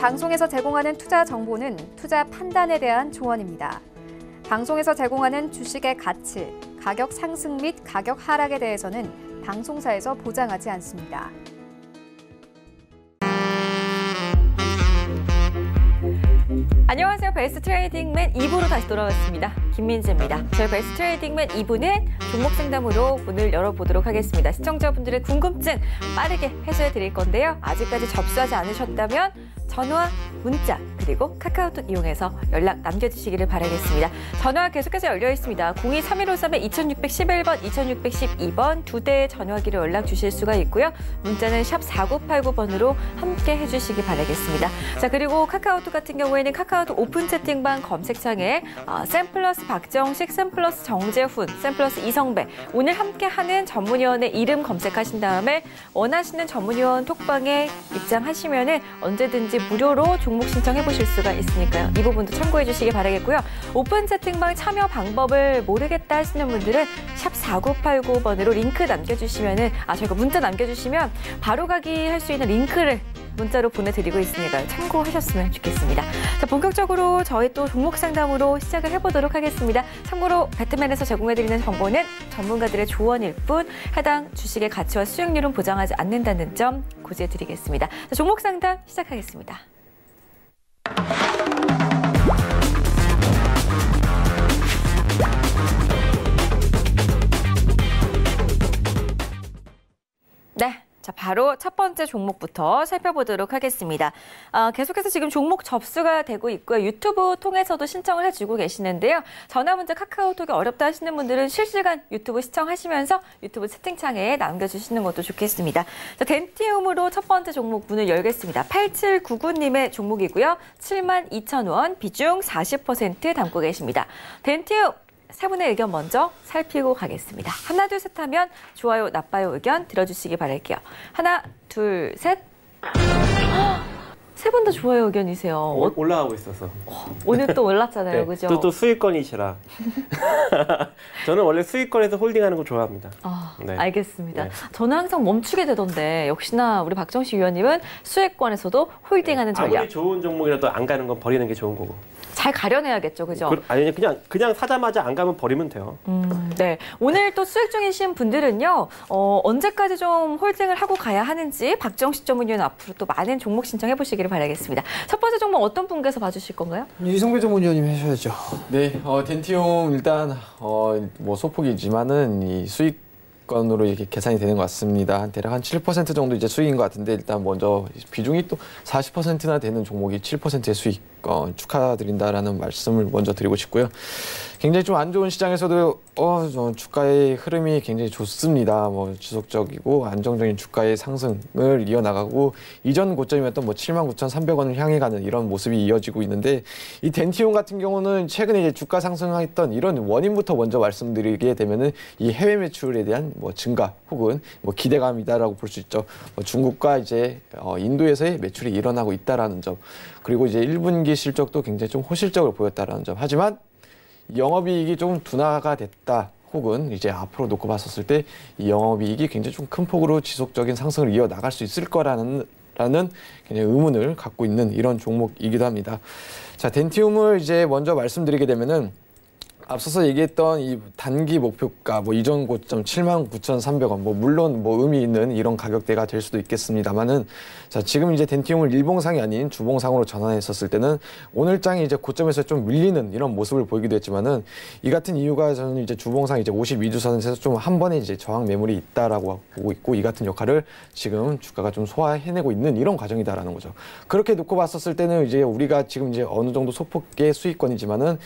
방송에서 제공하는 투자 정보는 투자 판단에 대한 조언입니다. 방송에서 제공하는 주식의 가치, 가격 상승 및 가격 하락에 대해서는 방송사에서 보장하지 않습니다. 안녕하세요. 베스트 트레이딩맨 2부로 다시 돌아왔습니다. 김민지입니다. 저희 베스트 트레이딩맨 2부는 종목 상담으로 문을 열어보도록 하겠습니다. 시청자분들의 궁금증 빠르게 해소해 드릴 건데요. 아직까지 접수하지 않으셨다면 전화, 문자, 그리고 카카오톡 이용해서 연락 남겨주시기를 바라겠습니다. 전화 계속해서 열려 있습니다. 02-3153-2611번, 2612번 두 대의 전화기로 연락 주실 수가 있고요. 문자는 샵 4989번으로 함께 해주시기 바라겠습니다. 자, 그리고 카카오톡 같은 경우에는 카카오톡 오픈 채팅방 검색창에 샘플러스 박정식, 샘플러스 정재훈, 샘플러스 이성배 오늘 함께하는 전문위원의 이름 검색하신 다음에 원하시는 전문위원 톡방에 입장하시면 언제든지 무료로 종목 신청해 보실 수가 있으니까요. 이 부분도 참고해 주시기 바라겠고요. 오픈 채팅방 참여 방법을 모르겠다 하시는 분들은 샵 4989번으로 링크 남겨주시면 저희가 문자 남겨주시면 바로 가기 할 수 있는 링크를 문자로 보내드리고 있으니까요. 참고하셨으면 좋겠습니다. 자, 본격적으로 저희 또 종목 상담으로 시작을 해보도록 하겠습니다. 참고로 배트맨에서 제공해드리는 정보는 전문가들의 조언일 뿐 해당 주식의 가치와 수익률은 보장하지 않는다는 점 고지해드리겠습니다. 자, 종목 상담 시작하겠습니다. 네. 자, 바로 첫 번째 종목부터 살펴보도록 하겠습니다. 계속해서 지금 종목 접수가 되고 있고요. 유튜브 통해서도 신청을 해주고 계시는데요. 전화, 문자, 카카오톡이 어렵다 하시는 분들은 실시간 유튜브 시청하시면서 유튜브 채팅창에 남겨주시는 것도 좋겠습니다. 자, 덴티움으로 첫 번째 종목 문을 열겠습니다. 8799님의 종목이고요. 72,000원, 비중 40% 담고 계십니다. 덴티움! 세 분의 의견 먼저 살피고 가겠습니다. 하나, 둘, 셋 하면 좋아요, 나빠요 의견 들어주시기 바랄게요. 하나, 둘, 셋. 세 분 다 좋아요 의견이세요. 올라가고 있어서. 오늘 또 올랐잖아요. 네, 그죠? 또 수익권이시라. 저는 원래 수익권에서 홀딩하는 거 좋아합니다. 네. 알겠습니다. 네. 저는 항상 멈추게 되던데 역시나 우리 박정식 위원님은 수익권에서도 홀딩하는 전략. 아무리 좋은 종목이라도 안 가는 건 버리는 게 좋은 거고. 잘 가려내야겠죠, 그죠? 아니 그냥 사자마자 안 가면 버리면 돼요. 네, 오늘 또 수익 중이신 분들은요, 언제까지 좀 홀딩을 하고 가야 하는지 박정식 전문위원 앞으로 또 많은 종목 신청해 보시기를 바라겠습니다. 첫 번째 종목 어떤 분께서 봐주실 건가요? 이성배 전문위원님 하셔야죠. 네, 덴티움 일단 뭐 소폭이지만은 이 수익권으로 이렇게 계산이 되는 것 같습니다. 대략 한 7% 정도 이제 수익인 것 같은데 일단 먼저 비중이 또 40%나 되는 종목이 7%의 수익 축하드린다라는 말씀을 먼저 드리고 싶고요. 굉장히 좀 안 좋은 시장에서도 주가의 흐름이 굉장히 좋습니다. 지속적이고 안정적인 주가의 상승을 이어나가고 이전 고점이었던 79,300원을 향해 가는 이런 모습이 이어지고 있는데 이 덴티움 같은 경우는 최근에 이제 주가 상승했던 이런 원인부터 먼저 말씀드리게 되면은 이 해외 매출에 대한 증가 혹은 기대감이다라고 볼 수 있죠. 중국과 이제 인도에서의 매출이 일어나고 있다라는 점. 그리고 이제 1분기 실적도 굉장히 좀 호실적으로 보였다라는 점. 하지만 영업이익이 좀 둔화가 됐다. 혹은 이제 앞으로 놓고 봤었을 때 이 영업이익이 굉장히 좀 큰 폭으로 지속적인 상승을 이어나갈 수 있을 거라는 굉장히 의문을 갖고 있는 이런 종목이기도 합니다. 자, 덴티움을 이제 먼저 말씀드리게 되면은 앞서서 얘기했던 이 단기 목표가 이전 고점 79,300원 물론 의미 있는 이런 가격대가 될 수도 있겠습니다만은 자, 지금 이제 덴티움을 일봉상이 아닌 주봉상으로 전환했었을 때는 오늘 장이 이제 고점에서 좀 밀리는 이런 모습을 보이기도 했지만은 이 같은 이유가 저는 이제 주봉상 이제 52주선에서 좀 한 번에 이제 저항 매물이 있다라고 보고 있고 이 같은 역할을 지금 주가가 좀 소화해내고 있는 이런 과정이다라는 거죠. 그렇게 놓고 봤었을 때는 이제 우리가 지금 이제 어느 정도 소폭의 수익권이지만은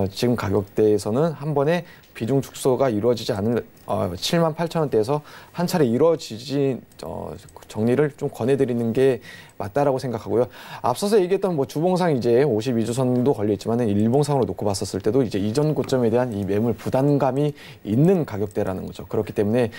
지금 가격대에서는 한 번에 비중 축소가 이루어지지 않을 78,000원대에서 한 차례 이루어지지 정리를 좀 권해드리는 게 맞다라고 생각하고요. 앞서서 얘기했던 주봉상 이제 52주선도 걸려 있지만은 일봉상으로 놓고 봤었을 때도 이제 이전 고점에 대한 이 매물 부담감이 있는 가격대라는 거죠. 그렇기 때문에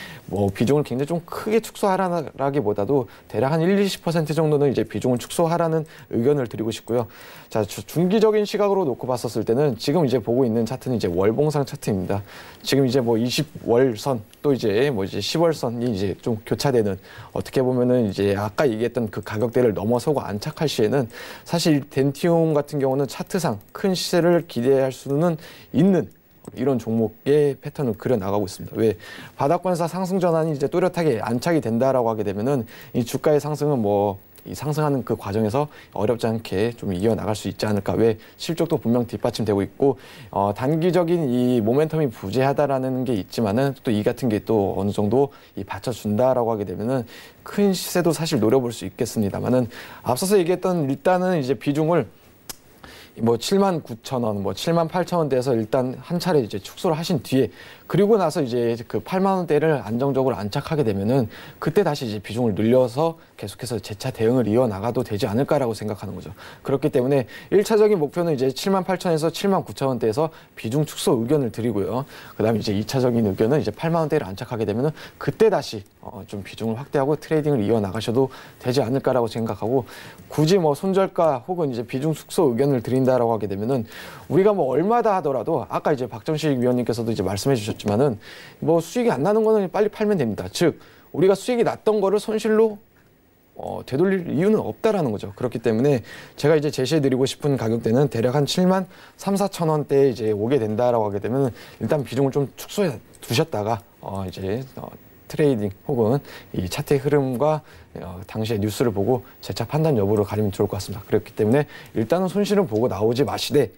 비중을 굉장히 좀 크게 축소하라기보다도 대략 한 20% 정도는 이제 비중을 축소하라는 의견을 드리고 싶고요. 자, 중기적인 시각으로 놓고 봤었을 때는 지금 이제 보고 있는 차트는 이제 월봉상 차트입니다. 지금 이제 뭐 20월선 또 이제 뭐 이제 10월선이 이제 좀 교차되는 어떻게 보면은 이제 아까 얘기했던 그 가격대를 넘어서고 안착할 시에는 사실 덴티움 같은 경우는 차트상 큰 시세를 기대할 수는 있는 이런 종목의 패턴을 그려 나가고 있습니다. 왜 바닥권에서 상승 전환이 이제 또렷하게 안착이 된다라고 하게 되면은 이 주가의 상승은 뭐 이 상승하는 그 과정에서 어렵지 않게 좀 이어나갈 수 있지 않을까. 왜 실적도 분명 뒷받침되고 있고 단기적인 이 모멘텀이 부재하다라는 게 있지만은 또 이 같은 게 또 어느 정도 이 받쳐준다라고 하게 되면은 큰 시세도 사실 노려볼 수 있겠습니다만은 앞서서 얘기했던 일단은 이제 비중을 뭐 79,000원, 뭐 78,000원대에서 일단 한 차례 이제 축소를 하신 뒤에 그리고 나서 이제 그 8만 원대를 안정적으로 안착하게 되면은 그때 다시 이제 비중을 늘려서 계속해서 재차 대응을 이어나가도 되지 않을까라고 생각하는 거죠. 그렇기 때문에 1차적인 목표는 이제 78,000원에서 79,000원대에서 비중 축소 의견을 드리고요. 그다음에 이제 2차적인 의견은 이제 8만 원대를 안착하게 되면은 그때 다시 좀 비중을 확대하고 트레이딩을 이어나가셔도 되지 않을까라고 생각하고 굳이 뭐 손절가 혹은 이제 비중 축소 의견을 드린다라고 하게 되면은 우리가 뭐 얼마다 하더라도 아까 이제 박정식 위원님께서도 이제 말씀해 주셨지만은 뭐 수익이 안 나는 거는 빨리 팔면 됩니다. 즉 우리가 수익이 났던 거를 손실로 되돌릴 이유는 없다라는 거죠. 그렇기 때문에 제가 이제 제시해드리고 싶은 가격대는 대략 한 7만 3,4,000원대에 이제 오게 된다라고 하게 되면 일단 비중을 좀 축소해 두셨다가 이제 트레이딩 혹은 이 차트의 흐름과 당시의 뉴스를 보고 재차 판단 여부를 가리면 좋을 것 같습니다. 그렇기 때문에 일단은 손실은 보고 나오지 마시되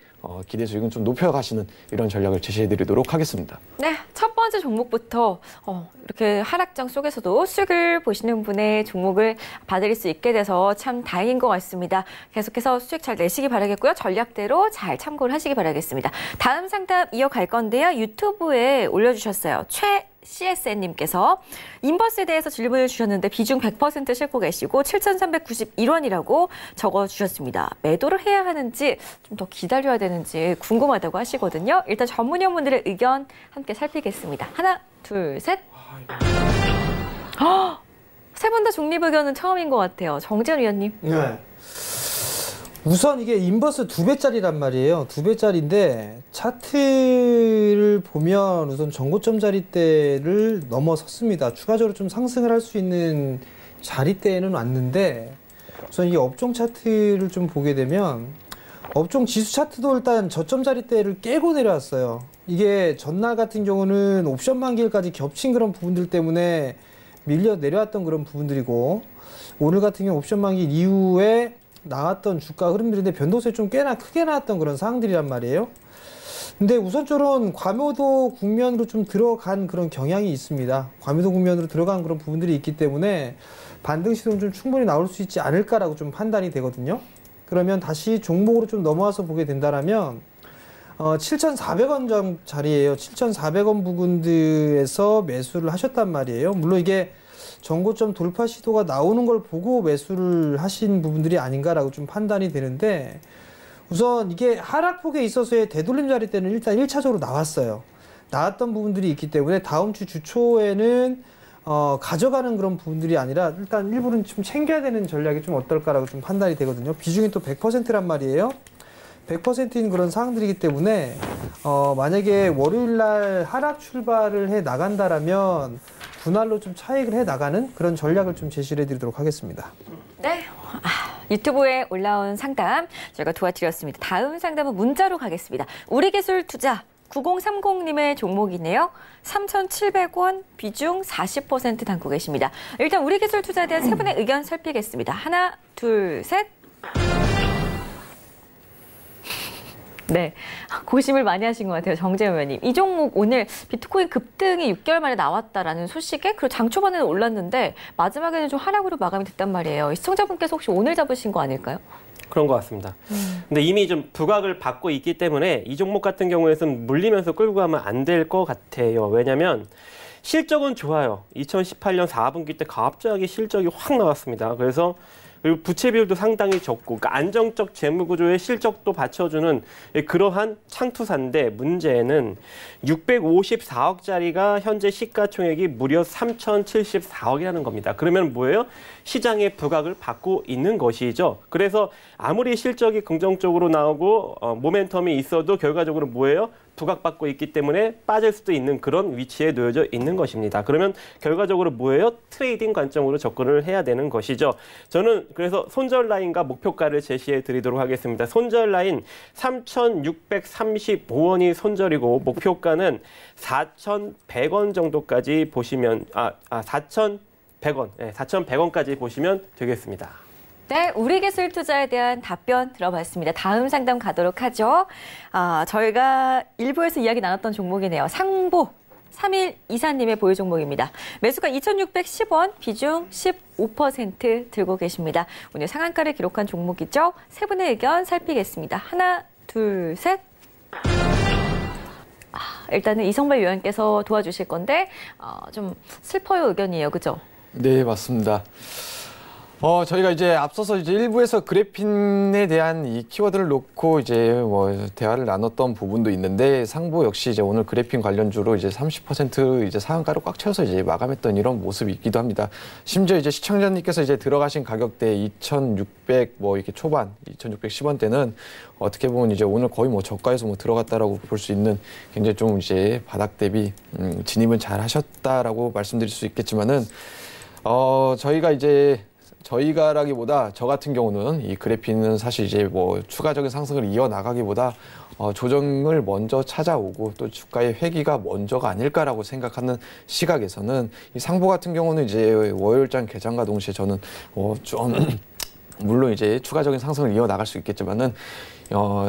기대 수익은 좀 높여가시는 이런 전략을 제시해드리도록 하겠습니다. 네, 첫 번째 종목부터 이렇게 하락장 속에서도 수익을 보시는 분의 종목을 봐드릴 수 있게 돼서 참 다행인 것 같습니다. 계속해서 수익 잘 내시기 바라겠고요. 전략대로 잘 참고를 하시기 바라겠습니다. 다음 상담 이어갈 건데요. 유튜브에 올려주셨어요. CSN님께서 인버스에 대해서 질문을 주셨는데 비중 100% 싣고 계시고 7,391원이라고 적어주셨습니다. 매도를 해야 하는지 좀 더 기다려야 되는지 궁금하다고 하시거든요. 일단 전문위원분들의 의견 함께 살피겠습니다. 하나, 둘, 셋. 세 분 다 중립 의견은 처음인 것 같아요. 정재현 위원님. 네. 우선 이게 인버스 2배짜리란 말이에요. 2배짜리인데 차트를 보면 우선 전고점 자리대를 넘어섰습니다. 추가적으로 좀 상승을 할 수 있는 자리대에는 왔는데 우선 이 업종 차트를 좀 보게 되면 업종 지수 차트도 일단 저점 자리대를 깨고 내려왔어요. 이게 전날 같은 경우는 옵션 만기일까지 겹친 그런 부분들 때문에 밀려 내려왔던 그런 부분들이고 오늘 같은 경우 옵션 만기 이후에 나왔던 주가 흐름들인데 변동성이 좀 꽤나 크게 나왔던 그런 상황들이란 말이에요. 근데 우선적으로는 과묘도 국면으로 좀 들어간 그런 경향이 있습니다. 과묘도 국면으로 들어간 그런 부분들이 있기 때문에 반등 시도는 좀 충분히 나올 수 있지 않을까라고 좀 판단이 되거든요. 그러면 다시 종목으로 좀 넘어와서 보게 된다라면 7,400원 자리에요. 7,400원 부근들에서 매수를 하셨단 말이에요. 물론 이게 전고점 돌파 시도가 나오는 걸 보고 매수를 하신 부분들이 아닌가라고 좀 판단이 되는데 우선 이게 하락폭에 있어서의 되돌림 자리 때는 일단 1차적으로 나왔어요. 나왔던 부분들이 있기 때문에 다음 주 주초에는 가져가는 그런 부분들이 아니라 일단 일부는 좀 챙겨야 되는 전략이 좀 어떨까라고 좀 판단이 되거든요. 비중이 또 100%란 말이에요. 100%인 그런 상황들이기 때문에 만약에 월요일날 하락 출발을 해 나간다라면 분할로 좀 차익을 해 나가는 그런 전략을 좀 제시를 해드리도록 하겠습니다. 네, 유튜브에 올라온 상담 저희가 도와드렸습니다. 다음 상담은 문자로 가겠습니다. 우리기술투자 9030님의 종목이네요. 3,700원 비중 40% 담고 계십니다. 일단 우리기술투자에 대한 세 분의 의견 살피겠습니다. 하나, 둘, 셋. 네, 고심을 많이 하신 것 같아요. 정재현 의원님. 이 종목 오늘 비트코인 급등이 6개월 만에 나왔다라는 소식에 그리고 장 초반에는 올랐는데 마지막에는 좀 하락으로 마감이 됐단 말이에요. 시청자분께서 혹시 오늘 잡으신 거 아닐까요? 그런 것 같습니다. 근데 이미 좀 부각을 받고 있기 때문에 이 종목 같은 경우에는 물리면서 끌고 가면 안 될 것 같아요. 왜냐하면 실적은 좋아요. 2018년 4분기 때 갑자기 실적이 확 나왔습니다. 그리고 부채 비율도 상당히 적고 그러니까 안정적 재무 구조의 실적도 받쳐주는 그러한 창투사인데 문제는 654억짜리가 현재 시가총액이 무려 3,074억이라는 겁니다. 그러면 뭐예요? 시장의 부각을 받고 있는 것이죠. 그래서 아무리 실적이 긍정적으로 나오고 모멘텀이 있어도 결과적으로 뭐예요? 부각받고 있기 때문에 빠질 수도 있는 그런 위치에 놓여져 있는 것입니다. 그러면 결과적으로 뭐예요? 트레이딩 관점으로 접근을 해야 되는 것이죠. 저는 그래서 손절 라인과 목표가를 제시해 드리도록 하겠습니다. 손절 라인 3,635원이 손절이고 목표가는 4,100원 정도까지 보시면 4,100원, 네, 4,100원까지 보시면 되겠습니다. 네, 우리 기술 투자에 대한 답변 들어봤습니다. 다음 상담 가도록 하죠. 저희가 일부에서 이야기 나눴던 종목이네요. 상보 3124님의 보유 종목입니다. 매수가 2,610원, 비중 15% 들고 계십니다. 오늘 상한가를 기록한 종목이죠. 세 분의 의견 살피겠습니다. 하나, 둘, 셋. 일단은 이성발 위원께서 도와주실 건데 좀 슬퍼요 의견이에요. 그죠? 네, 맞습니다. 저희가 이제 앞서서 이제 일부에서 그래핀에 대한 이 키워드를 놓고 이제 뭐 대화를 나눴던 부분도 있는데 상보 역시 이제 오늘 그래핀 관련주로 이제 30% 이제 상한가로 꽉 채워서 이제 마감했던 이런 모습이 있기도 합니다. 심지어 이제 시청자님께서 이제 들어가신 가격대 2,600 뭐 이렇게 초반 2,610원대는 어떻게 보면 이제 오늘 거의 뭐 저가에서 뭐 들어갔다라고 볼 수 있는 굉장히 좀 이제 바닥 대비 진입은 잘 하셨다라고 말씀드릴 수 있겠지만은 저희가라기보다 저 같은 경우는 이 그래핀은 사실 이제 뭐 추가적인 상승을 이어나가기보다 조정을 먼저 찾아오고 또 주가의 회귀가 먼저가 아닐까라고 생각하는 시각에서는 이 상보 같은 경우는 이제 월요일장 개장과 동시에 저는 좀 물론 이제 추가적인 상승을 이어나갈 수 있겠지만은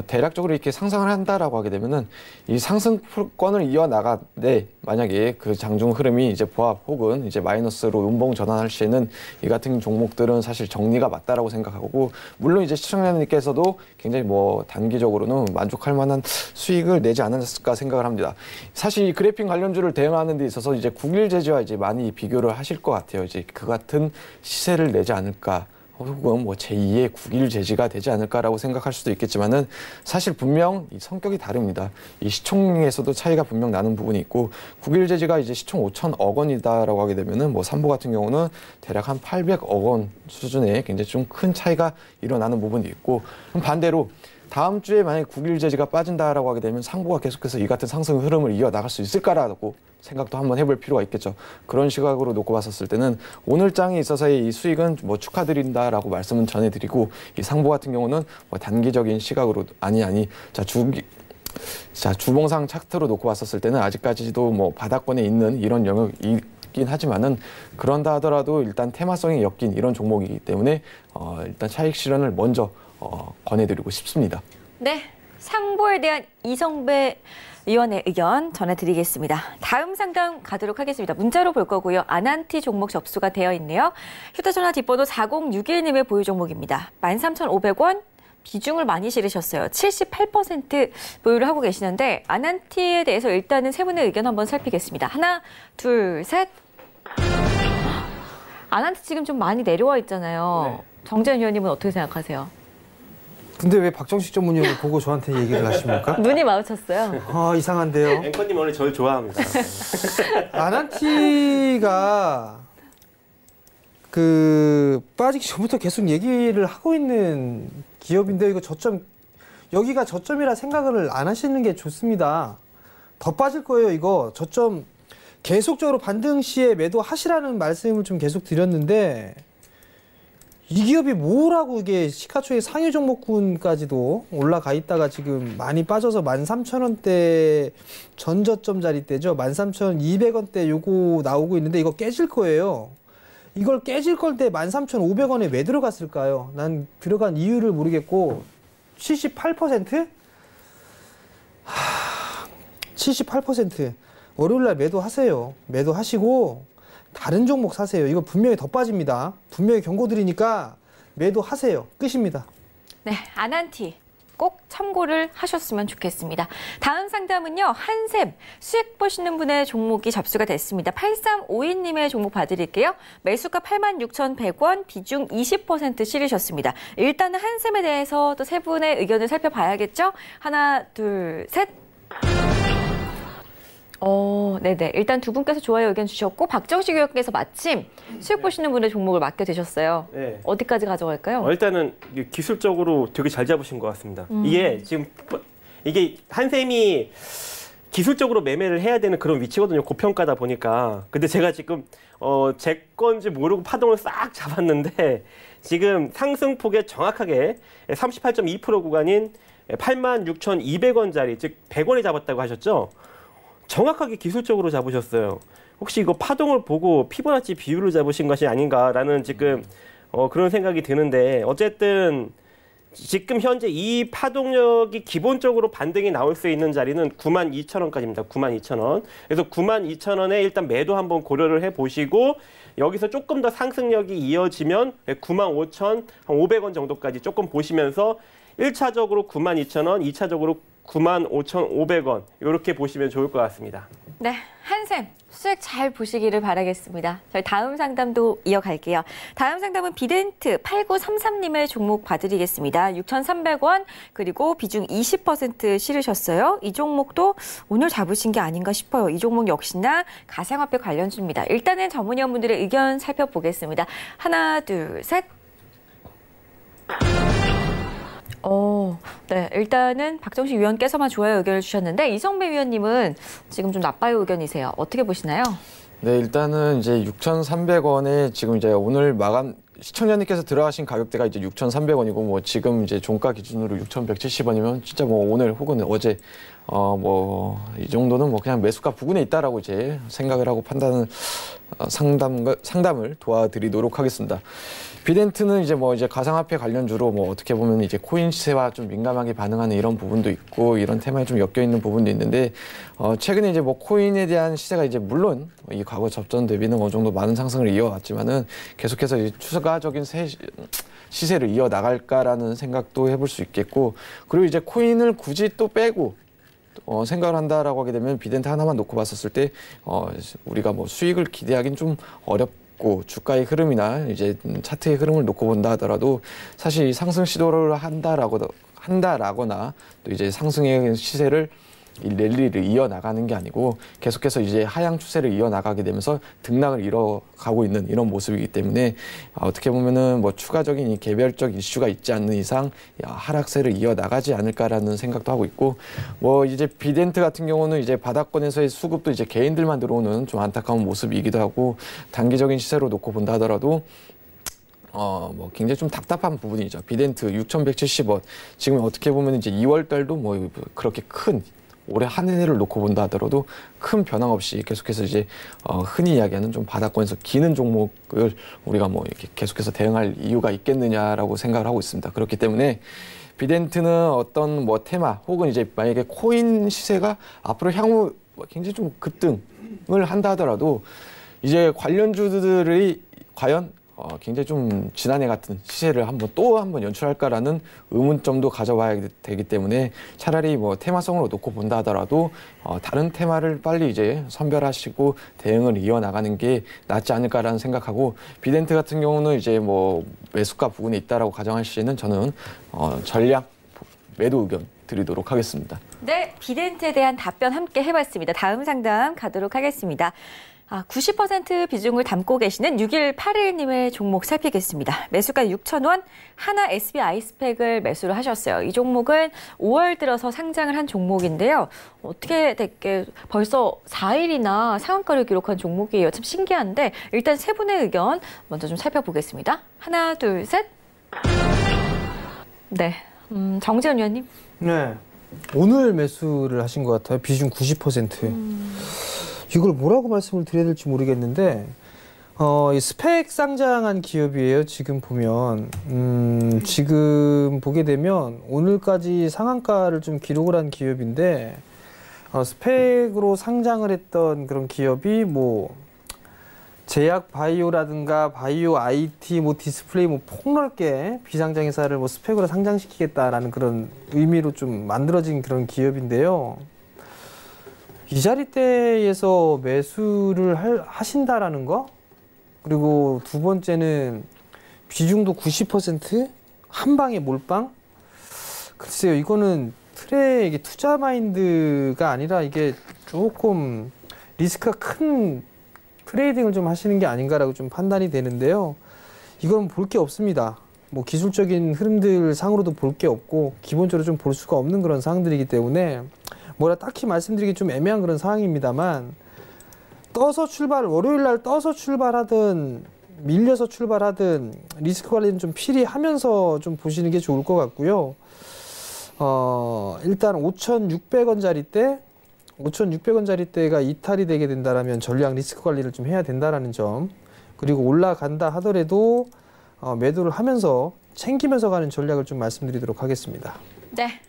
대략적으로 이렇게 상승을 한다라고 하게 되면은 이 상승권을 이어나가되 만약에 그 장중 흐름이 이제 보합 혹은 이제 마이너스로 음봉 전환할 시에는 이 같은 종목들은 사실 정리가 맞다라고 생각하고 물론 이제 시청자님께서도 굉장히 뭐 단기적으로는 만족할 만한 수익을 내지 않았을까 생각을 합니다. 사실 이 그래핀 관련주를 대응하는 데 있어서 이제 9일 제지와 이제 많이 비교를 하실 것 같아요. 이제 그 같은 시세를 내지 않을까. 혹은 뭐 제2의 9일 제지가 되지 않을까라고 생각할 수도 있겠지만은 사실 분명 이 성격이 다릅니다. 이 시총에서도 차이가 분명 나는 부분이 있고 9일 제지가 이제 시총 5천억 원이다라고 하게 되면은 뭐 삼보 같은 경우는 대략 한 800억 원 수준의 굉장히 좀 큰 차이가 일어나는 부분이 있고 그럼 반대로 다음 주에 만약에 9일 제지가 빠진다라고 하게 되면 상보가 계속해서 이 같은 상승 흐름을 이어나갈 수 있을까라고 생각도 한번 해볼 필요가 있겠죠. 그런 시각으로 놓고 봤었을 때는 오늘 장에 있어서의 이 수익은 뭐 축하드린다라고 말씀은 전해드리고 이 상보 같은 경우는 뭐 단기적인 시각으로 주봉상 차트로 놓고 봤었을 때는 아직까지도 뭐 바닥권에 있는 이런 영역이긴 하지만은 그런다 하더라도 일단 테마성이 엮인 이런 종목이기 때문에 일단 차익 실현을 먼저 권해드리고 싶습니다. 네, 상보에 대한 이성배 위원의 의견 전해드리겠습니다. 다음 상담 가도록 하겠습니다. 문자로 볼 거고요. 아난티 종목 접수가 되어 있네요. 휴대전화 뒷번호 4061님의 보유 종목입니다. 13,500원 비중을 많이 실으셨어요. 78% 보유를 하고 계시는데 아난티에 대해서 일단은 세 분의 의견 한번 살피겠습니다. 하나, 둘, 셋. 아난티 지금 좀 많이 내려와 있잖아요. 네. 정재현 위원님은 어떻게 생각하세요? 근데 왜 박정식 전문위원을 보고 저한테 얘기를 하십니까? 눈이 마주쳤어요. 이상한데요. 앵커님 오늘 저를 좋아합니다. 아난티가 빠지기 전부터 계속 얘기를 하고 있는 기업인데 이거 여기가 저점이라 생각을 안 하시는 게 좋습니다. 더 빠질 거예요. 이거 저점 계속적으로 반등 시에 매도하시라는 말씀을 좀 계속 드렸는데 이 기업이 뭐라고 이게 시가총액 상위 종목군까지도 올라가 있다가 지금 많이 빠져서 13,000원대 전저점 자리대죠. 13,200원대 요거 나오고 있는데 이거 깨질 거예요. 이걸 깨질 걸 때 13,500원에 왜 들어갔을까요? 난 들어간 이유를 모르겠고 78%? 78% 월요일날 매도하세요. 매도하시고 다른 종목 사세요. 이거 분명히 더 빠집니다. 분명히 경고드리니까 매도하세요. 끝입니다. 네, 아난티 꼭 참고를 하셨으면 좋겠습니다. 다음 상담은요. 한샘 수익 보시는 분의 종목이 접수가 됐습니다. 8352님의 종목 봐드릴게요. 매수가 86,100원, 비중 20% 실으셨습니다. 일단은 한샘에 대해서 또 세 분의 의견을 살펴봐야겠죠? 하나, 둘, 셋. 네네. 일단 두 분께서 좋아요 의견 주셨고 박정식 의원께서 마침 수익 보시는 분의 종목을 맡게 되셨어요. 네. 어디까지 가져갈까요? 일단은 기술적으로 되게 잘 잡으신 것 같습니다. 이게 한샘이 기술적으로 매매를 해야 되는 그런 위치거든요. 고평가다 보니까. 근데 제가 지금 제 건지 모르고 파동을 싹 잡았는데 지금 상승폭에 정확하게 38.2% 구간인 86,200원짜리, 즉 100원에 잡았다고 하셨죠? 정확하게 기술적으로 잡으셨어요. 혹시 이거 파동을 보고 피보나치 비율을 잡으신 것이 아닌가라는 지금 그런 생각이 드는데, 어쨌든 지금 현재 이 파동력이 기본적으로 반등이 나올 수 있는 자리는 92,000원까지입니다. 92,000원. 그래서 92,000원에 일단 매도 한번 고려를 해보시고, 여기서 조금 더 상승력이 이어지면 95,500원 정도까지 조금 보시면서 1차적으로 92,000원, 2차적으로 95,500원 이렇게 보시면 좋을 것 같습니다. 네, 한샘 수익 잘 보시기를 바라겠습니다. 저희 다음 상담도 이어갈게요. 다음 상담은 비덴트 8933님의 종목 봐드리겠습니다. 6,300원 그리고 비중 20% 실으셨어요. 이 종목도 오늘 잡으신 게 아닌가 싶어요. 이 종목 역시나 가상화폐 관련주입니다. 일단은 전문위원분들의 의견 살펴보겠습니다. 하나, 둘, 셋. 네, 일단은 박정식 위원께서만 좋아요 의견을 주셨는데 이성배 위원님은 지금 좀 나빠요 의견이세요. 어떻게 보시나요? 네, 일단은 이제 6,300원에 지금 이제 오늘 마감 시청자님께서 들어가신 가격대가 이제 6,300원이고 뭐 지금 이제 종가 기준으로 6,170원이면 진짜 뭐 오늘 혹은 어제 뭐 이 정도는 뭐 그냥 매수가 부근에 있다라고 이제 생각을 하고 판단을 상담을 도와드리도록 하겠습니다. 비덴트는 이제 뭐 이제 가상화폐 관련주로 뭐 어떻게 보면 이제 코인 시세와 좀 민감하게 반응하는 이런 부분도 있고 이런 테마에 좀 엮여 있는 부분도 있는데 최근에 이제 뭐 코인에 대한 시세가 이제 물론 이 과거 접전 대비는 어느 정도 많은 상승을 이어왔지만은 계속해서 이제 추가적인 시세를 이어 나갈까라는 생각도 해볼 수 있겠고, 그리고 이제 코인을 굳이 또 빼고 생각을 한다라고 하게 되면 비덴트 하나만 놓고 봤었을 때 우리가 뭐 수익을 기대하기는 좀 어렵고, 주가의 흐름이나 이제 차트의 흐름을 놓고 본다 하더라도 사실 상승 시도를 한다라거나 또 이제 상승의 시세를 이 랠리를 이어나가는 게 아니고 계속해서 이제 하향 추세를 이어나가게 되면서 등락을 이뤄가고 있는 이런 모습이기 때문에 어떻게 보면은 뭐 추가적인 이 개별적 이슈가 있지 않는 이상 하락세를 이어나가지 않을까라는 생각도 하고 있고, 뭐 이제 비덴트 같은 경우는 이제 바닥권에서의 수급도 이제 개인들만 들어오는 좀 안타까운 모습이기도 하고, 단기적인 시세로 놓고 본다 하더라도 뭐 굉장히 좀 답답한 부분이죠. 비덴트 6,170원. 지금 어떻게 보면 이제 2월 달도 뭐 그렇게 큰 올해 한 해를 놓고 본다 하더라도 큰 변화 없이 계속해서 이제 흔히 이야기하는 좀 바닥권에서 기는 종목을 우리가 뭐 이렇게 계속해서 대응할 이유가 있겠느냐라고 생각을 하고 있습니다. 그렇기 때문에 비덴트는 어떤 뭐 테마 혹은 이제 만약에 코인 시세가 앞으로 향후 굉장히 좀 급등을 한다 하더라도 이제 관련주들이 과연 굉장히 좀 지난해 같은 시세를 또 한번 연출할까라는 의문점도 가져봐야 되기 때문에 차라리 뭐 테마성으로 놓고 본다 하더라도 다른 테마를 빨리 이제 선별하시고 대응을 이어나가는 게 낫지 않을까라는 생각하고, 비덴트 같은 경우는 이제 뭐 매수가 부근에 있다라고 가정할 시에는 저는 전략 매도 의견 드리도록 하겠습니다. 네, 비덴트에 대한 답변 함께 해봤습니다. 다음 상담 가도록 하겠습니다. 90% 비중을 담고 계시는 6181님의 종목 살피겠습니다. 매수가 6,000원, 하나 SB 아이스팩을 매수를 하셨어요. 이 종목은 5월 들어서 상장을 한 종목인데요. 어떻게 됐게 벌써 4일이나 상한가를 기록한 종목이에요. 참 신기한데 일단 세 분의 의견 먼저 좀 살펴보겠습니다. 하나, 둘, 셋. 네, 정재현 위원님. 네, 오늘 매수를 하신 것 같아요. 비중 90%. 이걸 뭐라고 말씀을 드려야 될지 모르겠는데 이 스펙 상장한 기업이에요. 지금 보면 지금 보게 되면 오늘까지 상한가를 좀 기록을 한 기업인데 스펙으로 상장을 했던 그런 기업이 뭐 제약 바이오라든가 바이오 IT 뭐 디스플레이 뭐 폭넓게 비상장 회사를 뭐 스펙으로 상장시키겠다라는 그런 의미로 좀 만들어진 그런 기업인데요. 이 자리대에서 매수를 하신다라는 거, 그리고 두 번째는 비중도 90% 한 방에 몰빵. 글쎄요, 이거는 이게 투자 마인드가 아니라 이게 조금 리스크가 큰 트레이딩을 좀 하시는 게 아닌가라고 좀 판단이 되는데요. 이건 볼 게 없습니다. 뭐 기술적인 흐름들 상으로도 볼 게 없고 기본적으로 좀 볼 수가 없는 그런 상황들이기 때문에 뭐라 딱히 말씀드리기 좀 애매한 그런 상황입니다만 월요일 날 떠서 출발하든 밀려서 출발하든 리스크 관리는 좀 필히 하면서 좀 보시는 게 좋을 것 같고요. 일단 5,600원짜리대가 이탈이 되게 된다라면 전량 리스크 관리를 좀 해야 된다라는 점, 그리고 올라간다 하더라도 매도를 하면서 챙기면서 가는 전략을 좀 말씀드리도록 하겠습니다. 네.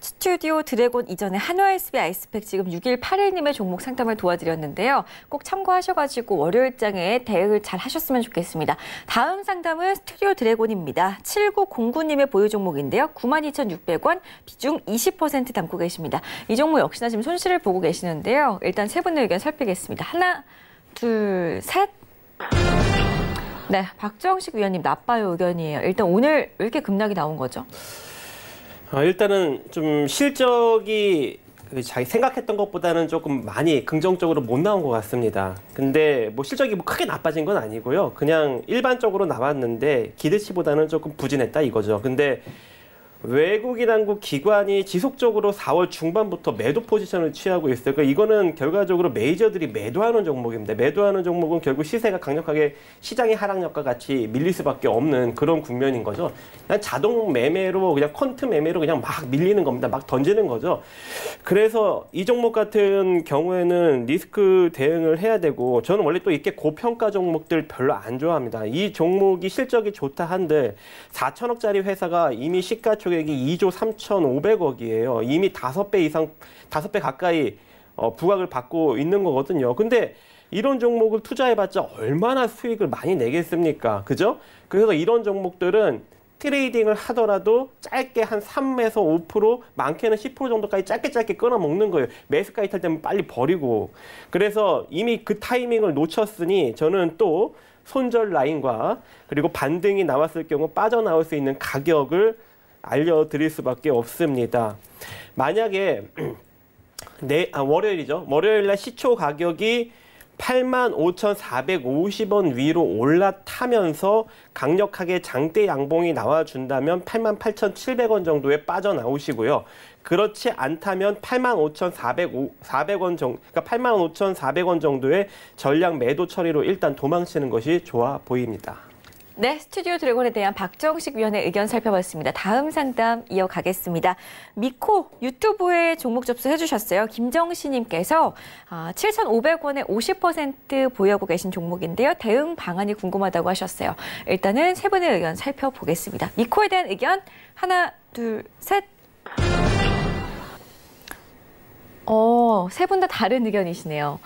스튜디오 드래곤 이전에 한화SB 아이스팩 지금 6181님의 종목 상담을 도와드렸는데요. 꼭 참고하셔가지고 월요일장에 대응을 잘 하셨으면 좋겠습니다. 다음 상담은 스튜디오 드래곤입니다. 7909님의 보유 종목인데요. 92,600원, 비중 20% 담고 계십니다. 이 종목 역시나 지금 손실을 보고 계시는데요. 일단 세 분의 의견 살피겠습니다. 하나, 둘, 셋. 네, 박정식 위원님 나빠요 의견이에요. 일단 오늘 왜 이렇게 급락이 나온 거죠? 일단은 좀 실적이 자기 생각했던 것보다는 조금 많이 긍정적으로 못 나온 것 같습니다. 근데 뭐 실적이 뭐 크게 나빠진 건 아니고요. 그냥 일반적으로 나왔는데 기대치보다는 조금 부진했다 이거죠. 근데 외국인 한국 기관이 지속적으로 4월 중반부터 매도 포지션을 취하고 있어요. 그러니까 이거는 결과적으로 메이저들이 매도하는 종목입니다. 매도하는 종목은 결국 시세가 강력하게 시장의 하락력과 같이 밀릴 수밖에 없는 그런 국면인 거죠. 그냥 자동 매매로 그냥 퀀트 매매로 그냥 막 밀리는 겁니다. 막 던지는 거죠. 그래서 이 종목 같은 경우에는 리스크 대응을 해야 되고, 저는 원래 또 이렇게 고평가 종목들 별로 안 좋아합니다. 이 종목이 실적이 좋다 한들 4천억짜리 회사가 이미 시가총액이 2조 3,500억이에요. 이미 5배 이상, 5배 가까이 부각을 받고 있는 거거든요. 근데 이런 종목을 투자해봤자 얼마나 수익을 많이 내겠습니까? 그죠? 그래서 이런 종목들은 트레이딩을 하더라도 짧게 한 3에서 5%, 많게는 10% 정도까지 짧게 끊어먹는 거예요. 매수가 이탈되면 빨리 버리고. 그래서 이미 그 타이밍을 놓쳤으니 저는 또 손절 라인과 그리고 반등이 나왔을 경우 빠져나올 수 있는 가격을 알려드릴 수밖에 없습니다. 만약에 월요일이죠. 월요일날 시초 가격이 85,450원 위로 올라타면서 강력하게 장대 양봉이 나와준다면 88,700원 정도에 빠져나오시고요. 그렇지 않다면 85,400원 정도, 그러니까 85,400원 정도의 전량 매도 처리로 일단 도망치는 것이 좋아 보입니다. 네, 스튜디오 드래곤에 대한 박정식 위원의 의견 살펴봤습니다. 다음 상담 이어가겠습니다. 미코 유튜브에 종목 접수해 주셨어요. 김정시님께서 7,500원에 50% 보유하고 계신 종목인데요. 대응 방안이 궁금하다고 하셨어요. 일단은 세 분의 의견 살펴보겠습니다. 미코에 대한 의견 하나, 둘, 셋. 세 분 다 다른 의견이시네요.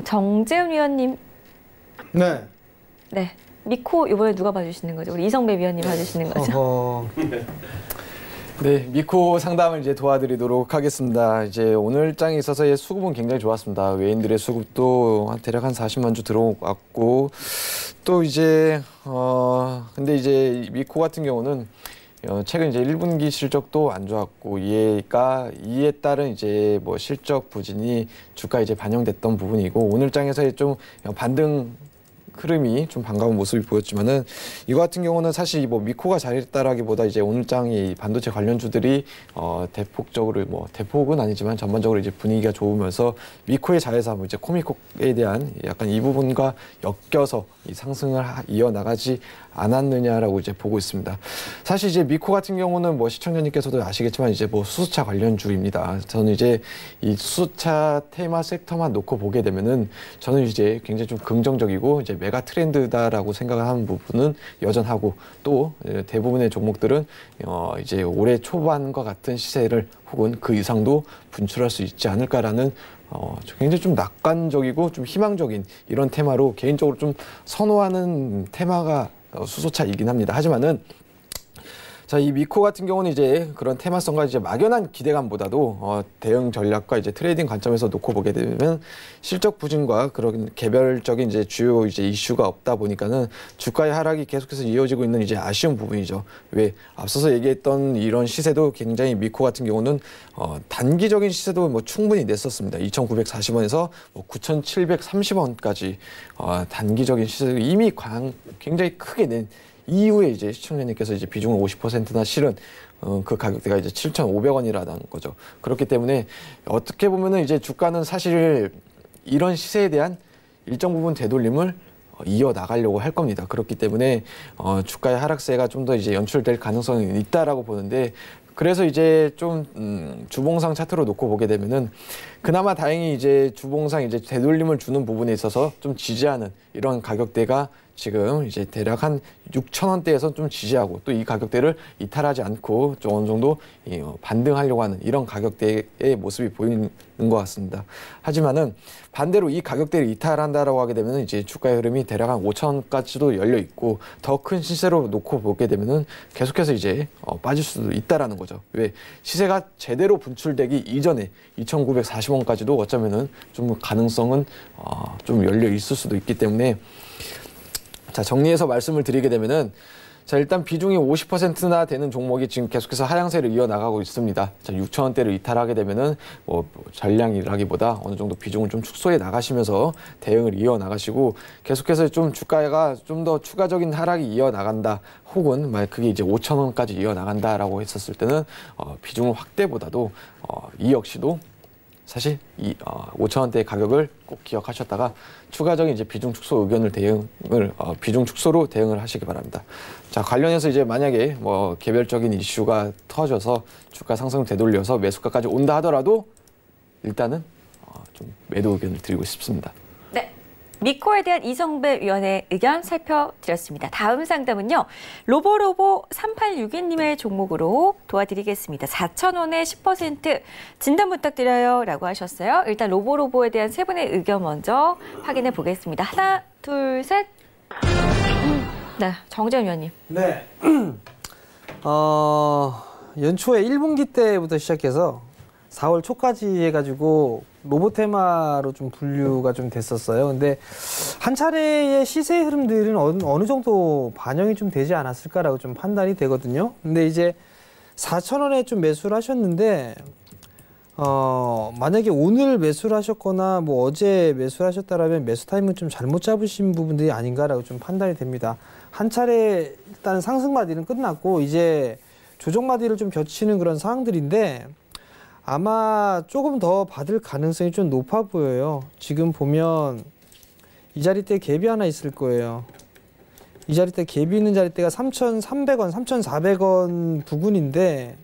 정재훈 위원님. 네. 네. 미코 이번에 누가 봐주시는 거죠? 우리 이성배 위원님 봐주시는 거죠? 네, 미코 상담을 이제 도와드리도록 하겠습니다. 이제 오늘 장에 있어서의 수급은 굉장히 좋았습니다. 외인들의 수급도 대략 한 40만 주 들어왔고, 또 이제 근데 이제 미코 같은 경우는 최근 이제 1분기 실적도 안 좋았고, 이에 따른 이제 뭐 실적 부진이 주가에 이제 반영됐던 부분이고, 오늘 장에서의 좀 반등 흐름이 좀 반가운 모습이 보였지만은, 이거 같은 경우는 사실 뭐 미코가 잘했다라기보다 이제 오늘 장이 반도체 관련주들이 대폭적으로, 뭐 대폭은 아니지만 전반적으로 이제 분위기가 좋으면서 미코의 자회사 이제 코미코에 대한 약간 이 부분과 엮여서 이 상승을 이어나가지 않았느냐라고 이제 보고 있습니다. 사실 이제 미코 같은 경우는 뭐 시청자님께서도 아시겠지만 이제 뭐 수소차 관련주입니다. 저는 이제 이 수소차 테마 섹터만 놓고 보게 되면은 저는 이제 굉장히 좀 긍정적이고 이제 메가 트렌드다라고 생각하는 부분은 여전하고, 또 대부분의 종목들은 이제 올해 초반과 같은 시세를 혹은 그 이상도 분출할 수 있지 않을까라는 굉장히 좀 낙관적이고 좀 희망적인 이런 테마로 개인적으로 좀 선호하는 테마가 수소차이긴 합니다. 하지만은 자, 이 미코 같은 경우는 이제 그런 테마성과 이제 막연한 기대감보다도 대응 전략과 이제 트레이딩 관점에서 놓고 보게 되면 실적 부진과 그런 개별적인 이제 주요 이제 이슈가 없다 보니까는 주가의 하락이 계속해서 이어지고 있는 이제 아쉬운 부분이죠. 왜 앞서서 얘기했던 이런 시세도 굉장히 미코 같은 경우는 단기적인 시세도 뭐 충분히 냈었습니다. 2,940원에서 뭐 9,730원까지 단기적인 시세도 이미 굉장히 크게 낸 이후에 이제 시청자님께서 이제 비중을 50%나 실은 그 가격대가 이제 7,500원이라는 거죠. 그렇기 때문에 어떻게 보면은 이제 주가는 사실 이런 시세에 대한 일정 부분 되돌림을 이어 나가려고 할 겁니다. 그렇기 때문에 주가의 하락세가 좀 더 이제 연출될 가능성이 있다라고 보는데, 그래서 이제 좀 주봉상 차트로 놓고 보게 되면은 그나마 다행히 이제 주봉상 이제 되돌림을 주는 부분에 있어서 좀 지지하는 이런 가격대가 지금 이제 대략 한 6,000원대에서 좀 지지하고, 또 이 가격대를 이탈하지 않고 좀 어느 정도 반등하려고 하는 이런 가격대의 모습이 보이는 것 같습니다. 하지만은 반대로 이 가격대를 이탈한다라고 하게 되면은 이제 주가의 흐름이 대략 한 5,000원까지도 열려 있고, 더 큰 시세로 놓고 보게 되면은 계속해서 이제 빠질 수도 있다라는 거죠. 왜? 시세가 제대로 분출되기 이전에 2,940원까지도 어쩌면은 좀 가능성은 좀 열려 있을 수도 있기 때문에, 자, 정리해서 말씀을 드리게 되면은, 자, 일단 비중이 50%나 되는 종목이 지금 계속해서 하향세를 이어나가고 있습니다. 자, 6,000원대를 이탈하게 되면은 뭐 전량이라기보다 어느 정도 비중을 좀 축소해 나가시면서 대응을 이어나가시고, 계속해서 좀 주가가 좀 더 추가적인 하락이 이어나간다, 혹은 만약 그게 이제 5,000원까지 이어나간다라고 했었을 때는 비중을 확대보다도 이 역시도 사실 이 5,000원대의 가격을 꼭 기억하셨다가 추가적인 이제 비중 축소 의견을 비중 축소로 대응을 하시기 바랍니다. 자, 관련해서 이제 만약에 뭐 개별적인 이슈가 터져서 주가 상승을 되돌려서 매수가까지 온다 하더라도 일단은 좀 매도 의견을 드리고 싶습니다. 네. 미코에 대한 이성배 위원의 의견 살펴드렸습니다. 다음 상담은요, 로보로보 3862님의 종목으로 도와드리겠습니다. 4,000원에 10% 진단 부탁드려요 라고 하셨어요. 일단 로보로보에 대한 세 분의 의견 먼저 확인해 보겠습니다. 하나, 둘, 셋. 네, 정재현 위원님. 네. 연초에 1분기 때부터 시작해서 4월 초까지 해가지고 로보테마로 좀 분류가 좀 됐었어요. 근데 한 차례의 시세 흐름들은 어느 정도 반영이 좀 되지 않았을까라고 좀 판단이 되거든요. 근데 이제 4,000원에 좀 매수를 하셨는데, 만약에 오늘 매수를 하셨거나 뭐 어제 매수를 하셨다라면 매수 타임은 좀 잘못 잡으신 부분들이 아닌가라고 좀 판단이 됩니다. 한 차례 일단 상승 마디는 끝났고 이제 조정 마디를 좀 겹치는 그런 상황들인데, 아마 조금 더 받을 가능성이 좀 높아 보여요. 지금 보면 이 자리대 갭이 하나 있을 거예요. 이 자리대 갭이 있는 자리대가 3,300원, 3,400원 부근인데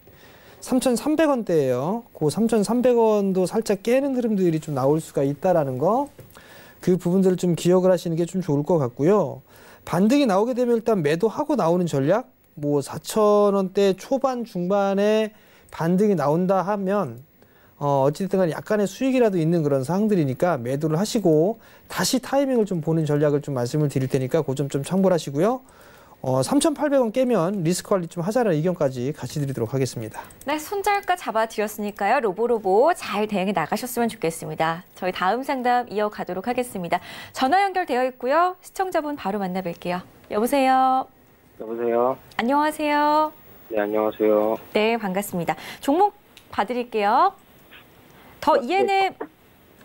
3,300원대예요. 그 3,300원도 살짝 깨는 흐름들이 좀 나올 수가 있다라는 거, 그 부분들을 좀 기억을 하시는 게 좀 좋을 것 같고요. 반등이 나오게 되면 일단 매도하고 나오는 전략, 뭐 4,000원대 초반 중반에 반등이 나온다 하면 어찌됐든 간에 약간의 수익이라도 있는 그런 상황들이니까 매도를 하시고 다시 타이밍을 좀 보는 전략을 좀 말씀을 드릴 테니까 그 점 좀 참고를 하시고요. 3,800원 깨면 리스크 관리 좀 하자라는 의견까지 같이 드리도록 하겠습니다. 네, 손절가 잡아드렸으니까요. 로보로보 잘 대응해 나가셨으면 좋겠습니다. 저희 다음 상담 이어가도록 하겠습니다. 전화 연결되어 있고요. 시청자분 바로 만나뵐게요. 여보세요. 여보세요. 안녕하세요. 네, 안녕하세요. 네, 반갑습니다. 종목 봐드릴게요. 더 ENM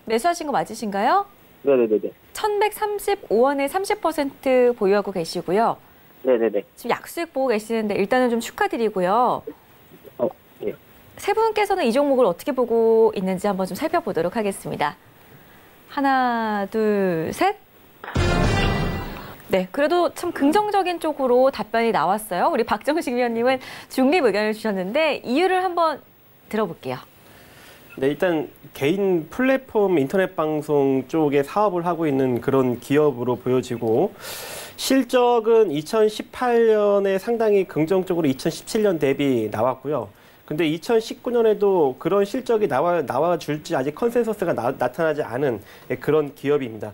매수하신 거 맞으신가요? 네네네네. 1,135원에 30% 보유하고 계시고요. 네네네. 지금 약수익 보고 계시는데 일단은 좀 축하드리고요. 예. 세 분께서는 이 종목을 어떻게 보고 있는지 한번 좀 살펴보도록 하겠습니다. 하나, 둘, 셋. 네, 그래도 참 긍정적인 쪽으로 답변이 나왔어요. 우리 박정식 위원님은 중립 의견을 주셨는데 이유를 한번 들어볼게요. 네, 일단 개인 플랫폼 인터넷 방송 쪽에 사업을 하고 있는 그런 기업으로 보여지고, 실적은 2018년에 상당히 긍정적으로 2017년 대비 나왔고요. 근데 2019년에도 그런 실적이 나와줄지 아직 컨센서스가 나타나지 않은 그런 기업입니다.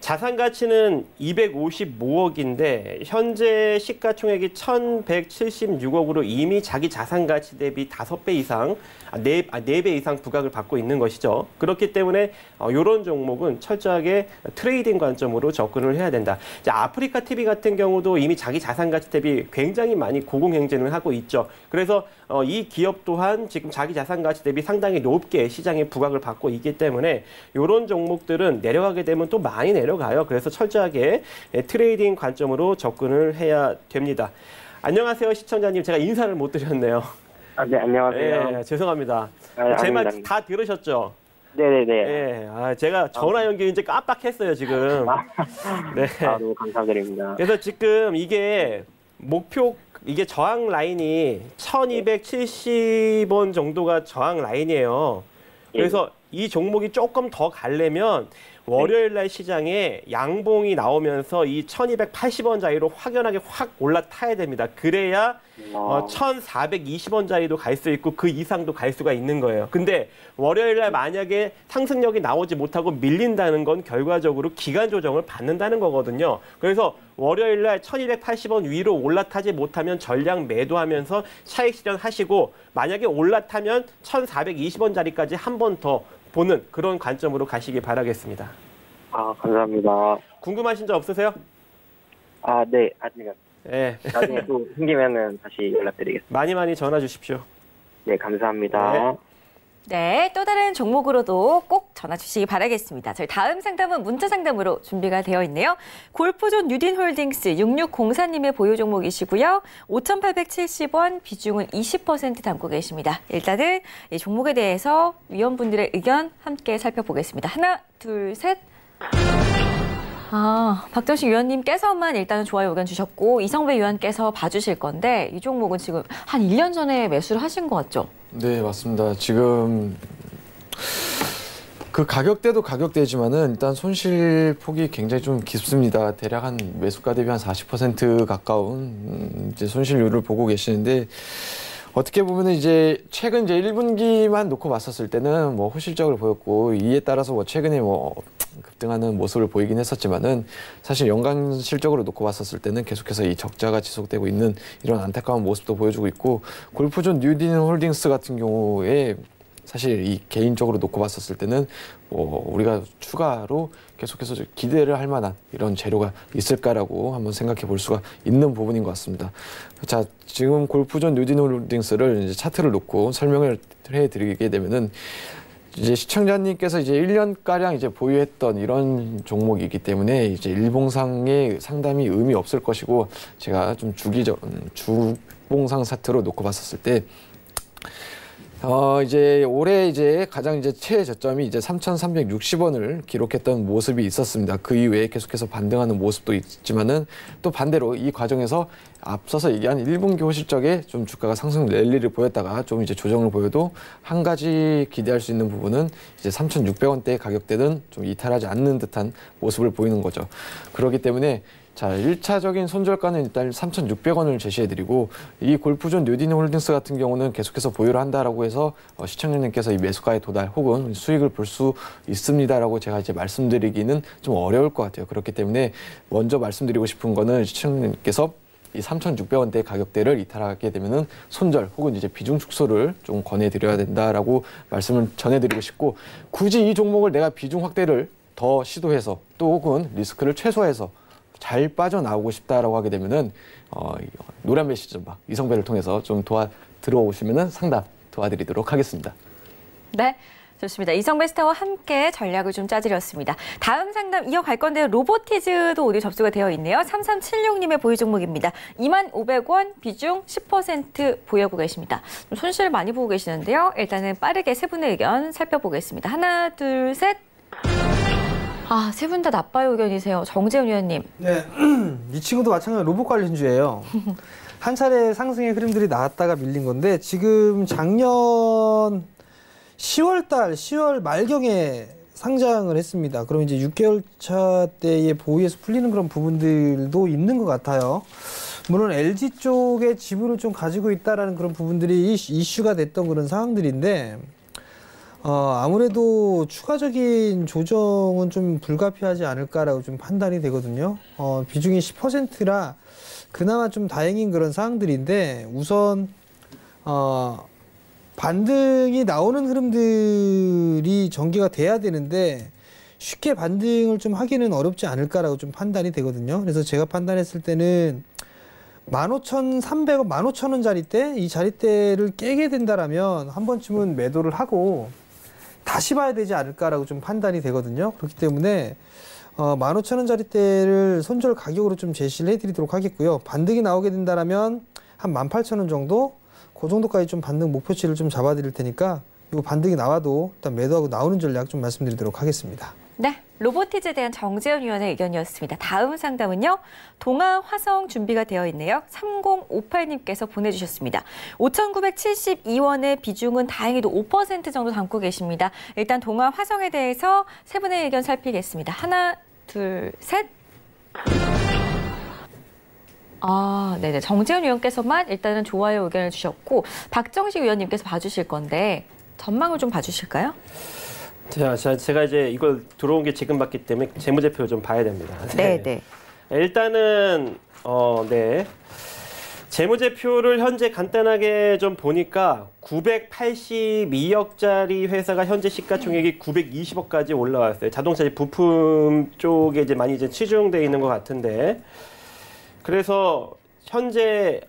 자산 가치는 255억인데 현재 시가총액이 1,176억으로 이미 자기 자산 가치 대비 5배 이상, 4배 이상 부각을 받고 있는 것이죠. 그렇기 때문에 이런 종목은 철저하게 트레이딩 관점으로 접근을 해야 된다. 이제 아프리카 TV 같은 경우도 이미 자기 자산 가치 대비 굉장히 많이 고공행진을 하고 있죠. 그래서 이 기업 또한 지금 자기 자산 가치 대비 상당히 높게 시장에 부각을 받고 있기 때문에 이런 종목들은 내려가게 되면 또 많이 내려가요. 내려가요. 그래서 철저하게 트레이딩 관점으로 접근을 해야 됩니다. 안녕하세요, 시청자님. 제가 인사를 못 드렸네요. 아, 네, 안녕하세요. 네, 죄송합니다. 아, 제 말 아닙니다. 다 들으셨죠? 네네네. 네, 제가 전화 연결 이제 깜빡했어요, 지금. 네. 너무 감사드립니다. 그래서 지금 이게 이게 저항 라인이 1270원 정도가 저항 라인이에요. 그래서 이 종목이 조금 더 가려면 월요일 날 시장에 양봉이 나오면서 이 1280원 자리로 확연하게 확 올라타야 됩니다. 그래야 1420원 자리도 갈 수 있고 그 이상도 갈 수가 있는 거예요. 근데 월요일 날 만약에 상승력이 나오지 못하고 밀린다는 건 결과적으로 기간 조정을 받는다는 거거든요. 그래서 월요일 날 1280원 위로 올라타지 못하면 전량 매도하면서 차익 실현하시고, 만약에 올라타면 1420원 자리까지 한 번 더 보는 그런 관점으로 가시기 바라겠습니다. 아, 감사합니다. 궁금하신 점 없으세요? 아, 네, 아직은. 네. 나중에 또 생기면은 다시 연락드리겠습니다. 많이 전화 주십시오. 네, 감사합니다. 네. 네, 또 다른 종목으로도 꼭 전화 주시기 바라겠습니다. 저희 다음 상담은 문자 상담으로 준비가 되어 있네요. 골프존 뉴딘홀딩스 6604님의 보유 종목이시고요. 5,870원, 비중은 20% 담고 계십니다. 일단은 이 종목에 대해서 위원분들의 의견 함께 살펴보겠습니다. 하나, 둘, 셋. 박정식 위원님께서만 일단은 좋아요 의견 주셨고, 이성배 위원께서 봐주실 건데, 이 종목은 지금 한 1년 전에 매수를 하신 것 같죠? 네, 맞습니다. 지금 그 가격대도 가격대지만은 일단 손실 폭이 굉장히 좀 깊습니다. 대략 한 매수가 대비 한 40% 가까운 이제 손실률을 보고 계시는데, 어떻게 보면은 이제 최근 이제 1분기만 놓고 봤었을 때는 뭐 호실적으로 보였고, 이에 따라서 뭐 최근에 뭐 급등하는 모습을 보이긴 했었지만은, 사실 연간 실적으로 놓고 봤었을 때는 계속해서 이 적자가 지속되고 있는 이런 안타까운 모습도 보여주고 있고, 골프존 뉴딘홀딩스 같은 경우에 사실 이 개인적으로 놓고 봤었을 때는 뭐 우리가 추가로 계속해서 기대를 할 만한 이런 재료가 있을까라고 한번 생각해 볼 수가 있는 부분인 것 같습니다. 자, 지금 골프존 뉴딘홀딩스를 이제 차트를 놓고 설명을 해드리게 되면은, 이제 시청자님께서 이제 1년가량 이제 보유했던 이런 종목이기 때문에 이제 일봉상의 상담이 의미 없을 것이고, 제가 좀 주봉상 차트로 놓고 봤었을 때, 이제 올해 이제 가장 이제 최저점이 이제 3,360원을 기록했던 모습이 있었습니다. 그 이후에 계속해서 반등하는 모습도 있지만은, 또 반대로 이 과정에서 앞서서 얘기한 1분기 호실적에 좀 주가가 상승 랠리를 보였다가 좀 이제 조정을 보여도, 한 가지 기대할 수 있는 부분은 이제 3,600원대의 가격대는 좀 이탈하지 않는 듯한 모습을 보이는 거죠. 그렇기 때문에 자, 1차적인 손절가는 일단 3,600원을 제시해드리고, 이 골프존 뉴딘홀딩스 같은 경우는 계속해서 보유를 한다라고 해서 시청자님께서 이 매수가의 도달 혹은 수익을 볼 수 있습니다라고 제가 이제 말씀드리기는 좀 어려울 것 같아요. 그렇기 때문에 먼저 말씀드리고 싶은 거는, 시청자님께서 이 3,600원대 가격대를 이탈하게 되면은 손절 혹은 이제 비중 축소를 좀 권해드려야 된다라고 말씀을 전해드리고 싶고, 굳이 이 종목을 내가 비중 확대를 더 시도해서 또 혹은 리스크를 최소화해서 잘 빠져나오고 싶다라고 하게 되면은 노란 메시지 전방 이성배를 통해서 좀 들어오시면은 상담 도와드리도록 하겠습니다. 네. 좋습니다. 이성배 스타와 함께 전략을 좀 짜드렸습니다. 다음 상담 이어갈 건데요. 로보티즈도 오늘 접수가 되어 있네요. 3376님의 보유 종목입니다. 25,000원, 비중 10% 보유하고 계십니다. 좀 손실 많이 보고 계시는데요. 일단은 빠르게 세 분의 의견 살펴보겠습니다. 하나, 둘, 셋. 세 분 다 나빠요 의견이세요. 정재훈 위원님. 네, 이 친구도 마찬가지로 로봇 관련주예요. 한 차례 상승의 흐름들이 나왔다가 밀린 건데, 지금 작년 10월 말경에 상장을 했습니다. 그럼 이제 6개월 차 때의 보유에서 풀리는 그런 부분들도 있는 것 같아요. 물론 LG 쪽에 지분을 좀 가지고 있다라는 그런 부분들이 이슈가 됐던 그런 상황들인데, 아무래도 추가적인 조정은 좀 불가피하지 않을까라고 좀 판단이 되거든요. 비중이 10%라 그나마 좀 다행인 그런 상황들인데, 우선 반등이 나오는 흐름들이 전개가 돼야 되는데, 쉽게 반등을 좀 하기는 어렵지 않을까라고 좀 판단이 되거든요. 그래서 제가 판단했을 때는 15,300원, 15,000원 자리대, 이 자리대를 깨게 된다라면 한 번쯤은 매도를 하고 다시 봐야 되지 않을까라고 좀 판단이 되거든요. 그렇기 때문에 15,000원짜리대를 손절 가격으로 좀 제시를 해드리도록 하겠고요. 반등이 나오게 된다라면 한 18,000원 정도, 그 정도까지 좀 반등 목표치를 좀 잡아드릴 테니까 이거 반등이 나와도 일단 매도하고 나오는 전략 좀 말씀드리도록 하겠습니다. 네, 로보티즈에 대한 정재현 위원의 의견이었습니다. 다음 상담은요. 동아 화성 준비가 되어 있네요. 3058님께서 보내주셨습니다. 5,972원의 비중은 다행히도 5% 정도 담고 계십니다. 일단 동아 화성에 대해서 세 분의 의견 살피겠습니다. 하나, 둘, 셋. 네네. 정재현 위원께서만 일단은 좋아요 의견을 주셨고 박정식 위원님께서 봐주실 건데 전망을 좀 봐주실까요? 제가 이제 이걸 들어온 게 지금 봤기 때문에 재무제표 좀 봐야 됩니다. 네. 일단은 네. 재무제표를 현재 간단하게 좀 보니까 982억짜리 회사가 현재 시가총액이 920억까지 올라왔어요. 자동차 부품 쪽에 이제 많이 이제 치중돼 있는 것 같은데, 그래서 현재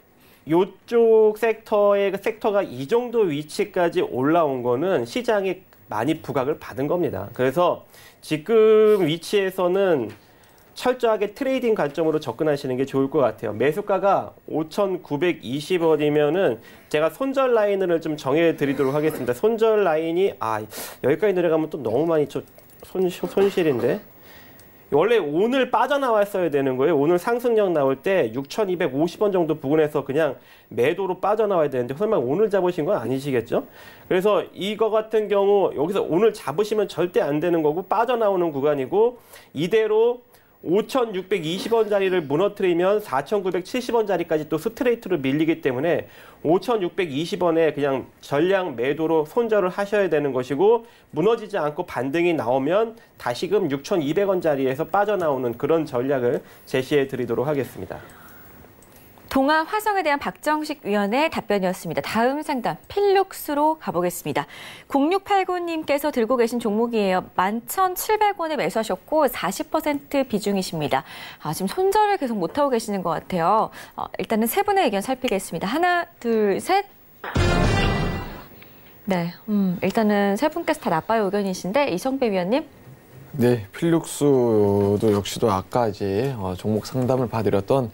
이쪽 섹터가 이 정도 위치까지 올라온 거는 시장이 많이 부각을 받은 겁니다. 그래서 지금 위치에서는 철저하게 트레이딩 관점으로 접근하시는 게 좋을 것 같아요. 매수가가 5,920원이면은 제가 손절 라인을 좀 정해 드리도록 하겠습니다. 손절 라인이 여기까지 내려가면 또 너무 많이 손실인데. 원래 오늘 빠져나왔어야 되는 거예요. 오늘 상승력 나올 때 6,250원 정도 부근에서 그냥 매도로 빠져나와야 되는데 설마 오늘 잡으신 건 아니시겠죠? 그래서 이거 같은 경우 여기서 오늘 잡으시면 절대 안 되는 거고 빠져나오는 구간이고, 이대로 5,620원짜리를 무너뜨리면 4,970원짜리까지 또 스트레이트로 밀리기 때문에 5,620원에 그냥 전량 매도로 손절을 하셔야 되는 것이고, 무너지지 않고 반등이 나오면 다시금 6,200원짜리에서 빠져나오는 그런 전략을 제시해 드리도록 하겠습니다. 동아 화성에 대한 박정식 위원의 답변이었습니다. 다음 상담 필룩스로 가보겠습니다. 0689님께서 들고 계신 종목이에요. 11,700원에 매수하셨고 40% 비중이십니다. 지금 손절을 계속 못하고 계시는 것 같아요. 일단은 세 분의 의견 살피겠습니다. 하나, 둘, 셋. 네, 일단은 세 분께서 다 나빠요 의견이신데 이성배 위원님. 네, 필룩스도 역시도 아까 이제 종목 상담을 봐드렸던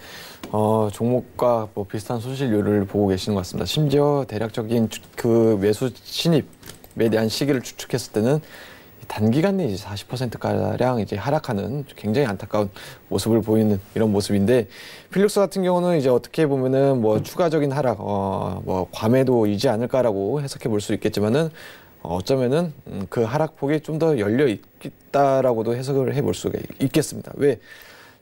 종목과 뭐 비슷한 손실률을 보고 계시는 것 같습니다. 심지어 대략적인 그 매수 진입에 대한 시기를 추측했을 때는 단기간 내에 40%가량 이제 하락하는 굉장히 안타까운 모습을 보이는 이런 모습인데, 필룩스 같은 경우는 이제 어떻게 보면은 뭐 추가적인 하락, 뭐 과매도이지 않을까라고 해석해 볼 수 있겠지만은 어쩌면은 그 하락폭이 좀 더 열려 있다라고도 해석을 해볼 수가 있겠습니다. 왜?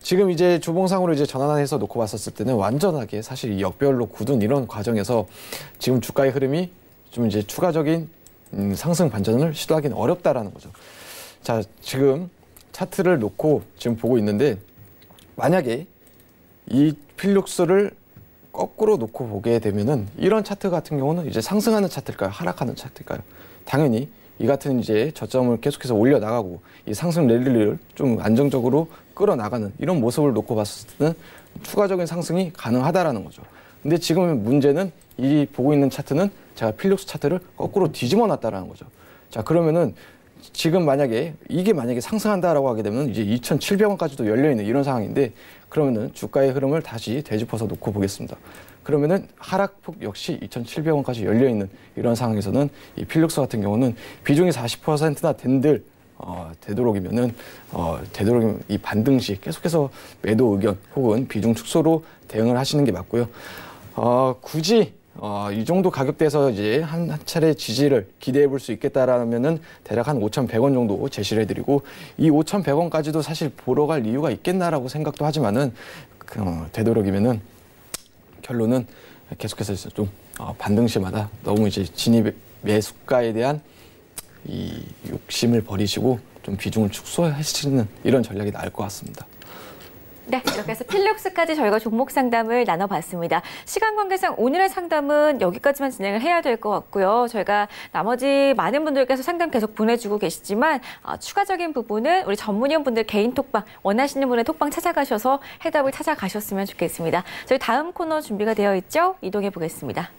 지금 이제 주봉상으로 이제 전환해서 놓고 봤었을 때는 완전하게 사실 이 역별로 굳은 이런 과정에서 지금 주가의 흐름이 좀 이제 추가적인 상승 반전을 시도하기는 어렵다라는 거죠. 자, 지금 차트를 놓고 지금 보고 있는데, 만약에 이 필룩스를 거꾸로 놓고 보게 되면은 이런 차트 같은 경우는 이제 상승하는 차트일까요? 하락하는 차트일까요? 당연히 이 같은 이제 저점을 계속해서 올려나가고 이 상승 랠리를 좀 안정적으로 끌어나가는 이런 모습을 놓고 봤을 때는 추가적인 상승이 가능하다라는 거죠. 근데 지금 문제는 이 보고 있는 차트는 제가 필룩스 차트를 거꾸로 뒤집어 놨다라는 거죠. 자, 그러면은 지금 이게 만약에 상승한다라고 하게 되면 이제 2,700원까지도 열려있는 이런 상황인데, 그러면은 주가의 흐름을 다시 되짚어서 놓고 보겠습니다. 그러면은 하락폭 역시 2,700원까지 열려있는 이런 상황에서는 이 필룩스 같은 경우는 비중이 40%나 된들 되도록이면 이 반등 시 계속해서 매도 의견 혹은 비중 축소로 대응을 하시는 게 맞고요. 굳이 이 정도 가격대에서 이제 한 차례 지지를 기대해 볼 수 있겠다라면은 대략 한 5,100원 정도 제시를 해드리고, 이 5,100원까지도 사실 보러 갈 이유가 있겠나라고 생각도 하지만은 되도록이면은 결론은 계속해서 좀 반등 시마다 너무 이제 진입 매수가에 대한 이 욕심을 버리시고 좀 비중을 축소하시는 이런 전략이 나을 것 같습니다. 네, 이렇게 해서 필룩스까지 저희가 종목 상담을 나눠봤습니다. 시간 관계상 오늘의 상담은 여기까지만 진행을 해야 될 것 같고요. 저희가 나머지 많은 분들께서 상담 계속 보내주고 계시지만 추가적인 부분은 우리 전문위원분들 개인 톡방, 원하시는 분의 톡방 찾아가셔서 해답을 찾아가셨으면 좋겠습니다. 저희 다음 코너 준비가 되어 있죠? 이동해 보겠습니다.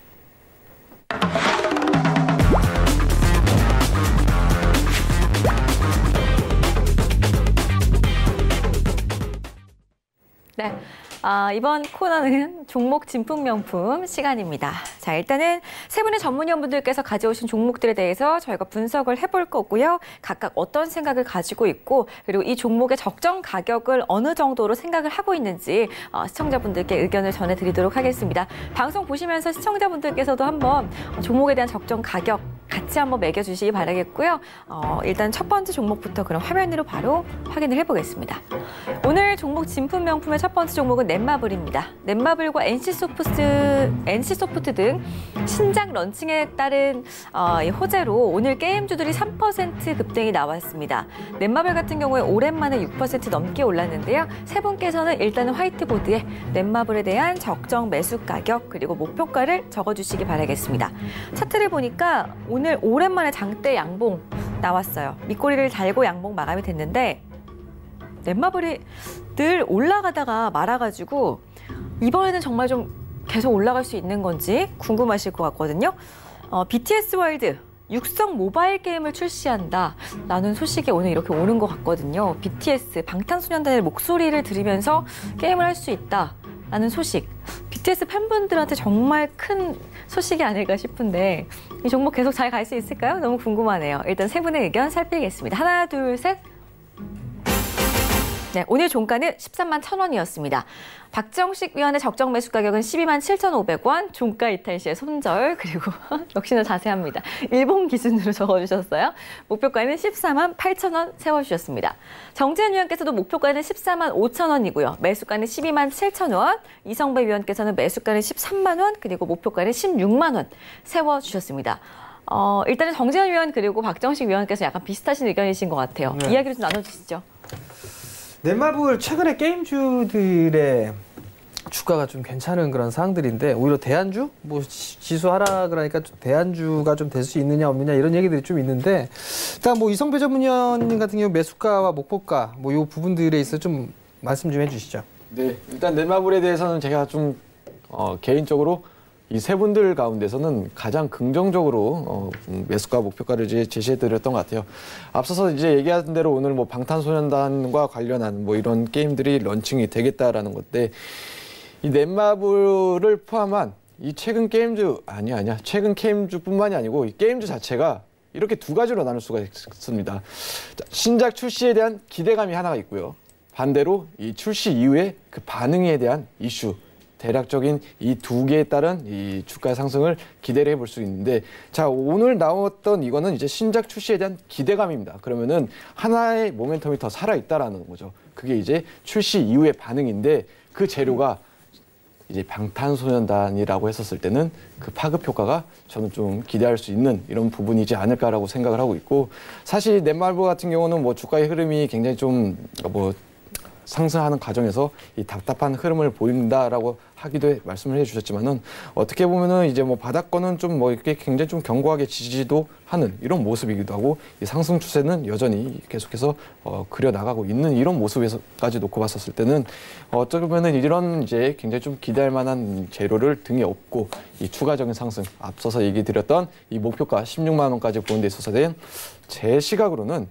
네. 이번 코너는 종목 진품명품 시간입니다. 자, 일단은 세 분의 전문위원분들께서 가져오신 종목들에 대해서 저희가 분석을 해볼 거고요. 각각 어떤 생각을 가지고 있고 그리고 이 종목의 적정 가격을 어느 정도로 생각을 하고 있는지 시청자분들께 의견을 전해드리도록 하겠습니다. 방송 보시면서 시청자분들께서도 한번 종목에 대한 적정 가격 같이 한번 매겨주시기 바라겠고요. 일단 첫 번째 종목부터 그럼 화면으로 바로 확인을 해보겠습니다. 오늘 종목 진품명품의 첫 번째 종목은 넷마블입니다. 넷마블과 NC소프트 등 신작 런칭에 따른 호재로 오늘 게임주들이 3% 급등이 나왔습니다. 넷마블 같은 경우에 오랜만에 6% 넘게 올랐는데요. 세 분께서는 일단은 화이트보드에 넷마블에 대한 적정 매수 가격 그리고 목표가를 적어주시기 바라겠습니다. 차트를 보니까 오늘 오랜만에 장대 양봉 나왔어요. 밑꼬리를 달고 양봉 마감이 됐는데 넷마블이 늘 올라가다가 말아가지고 이번에는 정말 좀 계속 올라갈 수 있는 건지 궁금하실 것 같거든요. BTS 월드 육성 모바일 게임을 출시한다라는 소식이 오늘 이렇게 오는 것 같거든요. BTS 방탄소년단의 목소리를 들으면서 게임을 할 수 있다라는 소식. BTS 팬분들한테 정말 큰 소식이 아닐까 싶은데 이 종목 계속 잘 갈 수 있을까요? 너무 궁금하네요. 일단 세 분의 의견 살피겠습니다. 하나, 둘, 셋. 네, 오늘 종가는 13만 1,000원이었습니다. 박정식 위원의 적정 매수 가격은 12만 7,500원, 종가 이탈 시에 손절, 그리고 역시나 자세합니다. 일본 기준으로 적어주셨어요. 목표가는 14만 8,000원 세워주셨습니다. 정재현 위원께서도 목표가는 14만 5,000원이고요. 매수가는 12만 7,000원, 이성배 위원께서는 매수가는 13만 원, 그리고 목표가는 16만 원 세워주셨습니다. 일단은 정재현 위원 그리고 박정식 위원께서 약간 비슷하신 의견이신 것 같아요. 네. 이야기를 좀 나눠주시죠. 넷마블 최근에 게임주들의 주가가 좀 괜찮은 그런 상황들인데 오히려 대안주? 뭐 지수 하락을 하니까 대안주가 좀 될 수 있느냐 없느냐 이런 얘기들이 좀 있는데 일단 뭐 이성배 전문위원님 같은 경우 매수가와 목표가 뭐 이 부분들에 있어 좀 말씀 좀 해주시죠. 네, 일단 넷마블에 대해서는 제가 좀 개인적으로 이 세 분들 가운데서는 가장 긍정적으로 매수가 목표가를 이제 제시해드렸던 것 같아요. 앞서서 이제 얘기한 대로 오늘 뭐 방탄소년단과 관련한 뭐 이런 게임들이 런칭이 되겠다라는 건데 이 넷마블을 포함한 이 최근 게임주 최근 게임주뿐만이 아니고 이 게임주 자체가 이렇게 두 가지로 나눌 수가 있습니다. 신작 출시에 대한 기대감이 하나가 있고요. 반대로 이 출시 이후에 그 반응에 대한 이슈. 대략적인 이 두 개에 따른 이 주가 상승을 기대를 해볼 수 있는데 자 오늘 나왔던 이거는 이제 신작 출시에 대한 기대감입니다. 그러면은 하나의 모멘텀이 더 살아있다라는 거죠. 그게 이제 출시 이후의 반응인데 그 재료가 이제 방탄소년단이라고 했었을 때는 그 파급 효과가 저는 좀 기대할 수 있는 이런 부분이지 않을까라고 생각을 하고 있고 사실 넷마블 같은 경우는 뭐 주가의 흐름이 굉장히 좀 뭐 상승하는 과정에서 이 답답한 흐름을 보인다라고 하기도 말씀을 해주셨지만은 어떻게 보면은 이제 뭐 바닥권은 좀 뭐 이렇게 굉장히 좀 견고하게 지지도 하는 이런 모습이기도 하고 이 상승 추세는 여전히 계속해서 그려 나가고 있는 이런 모습에서까지 놓고 봤었을 때는 어떻게 보면은 이런 이제 굉장히 좀 기대할 만한 재료를 등에 업고 이 추가적인 상승 앞서서 얘기 드렸던 이 목표가 16만 원까지 보는 데 있어서 된 제 시각으로는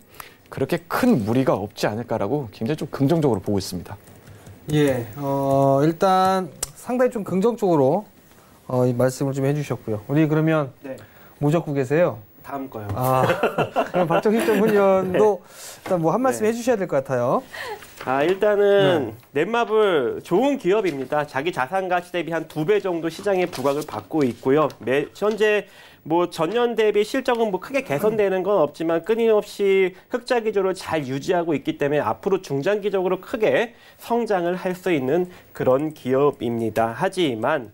그렇게 큰 무리가 없지 않을까라고 굉장히 좀 긍정적으로 보고 있습니다. 예, 일단 상당히 좀 긍정적으로 이 말씀을 좀 해주셨고요. 우리 그러면 네. 뭐 적고 계세요? 다음 거요. 그럼 박정식 전문위원도 일단 뭐 한 말씀 네. 해주셔야 될 것 같아요. 일단은 넷마블 좋은 기업입니다. 자기 자산 가치 대비 한 2배 정도 시장의 부각을 받고 있고요. 현재 뭐 전년 대비 실적은 뭐 크게 개선되는 건 없지만 끊임없이 흑자 기조를 잘 유지하고 있기 때문에 앞으로 중장기적으로 크게 성장을 할 수 있는 그런 기업입니다. 하지만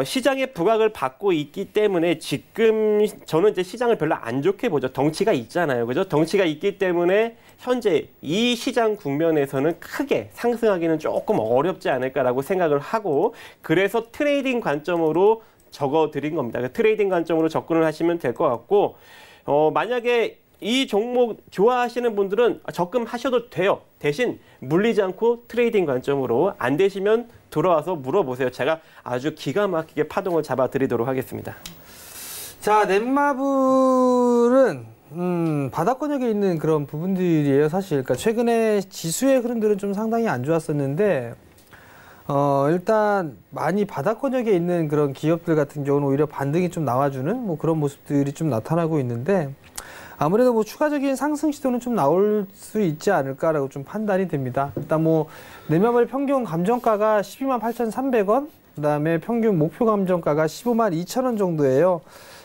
시장의 부각을 받고 있기 때문에 지금 저는 이제 시장을 별로 안 좋게 보죠. 덩치가 있잖아요. 그죠? 덩치가 있기 때문에 현재 이 시장 국면에서는 크게 상승하기는 조금 어렵지 않을까라고 생각을 하고 그래서 트레이딩 관점으로 적어드린 겁니다. 트레이딩 관점으로 접근을 하시면 될 것 같고 만약에 이 종목 좋아하시는 분들은 적금하셔도 돼요. 대신 물리지 않고 트레이딩 관점으로 안 되시면 돌아와서 물어보세요. 제가 아주 기가 막히게 파동을 잡아드리도록 하겠습니다. 자, 넷마블은 바닥권역에 있는 그런 부분들이에요, 사실. 그러니까 최근에 지수의 흐름들은 좀 상당히 안 좋았었는데, 일단 많이 바닥권역에 있는 그런 기업들 같은 경우는 오히려 반등이 좀 나와주는 뭐 그런 모습들이 좀 나타나고 있는데, 아무래도 뭐 추가적인 상승 시도는 좀 나올 수 있지 않을까라고 좀 판단이 됩니다. 일단 뭐 내년월 평균 감정가가 128,300원, 그다음에 평균 목표 감정가가 152,000원 정도예요.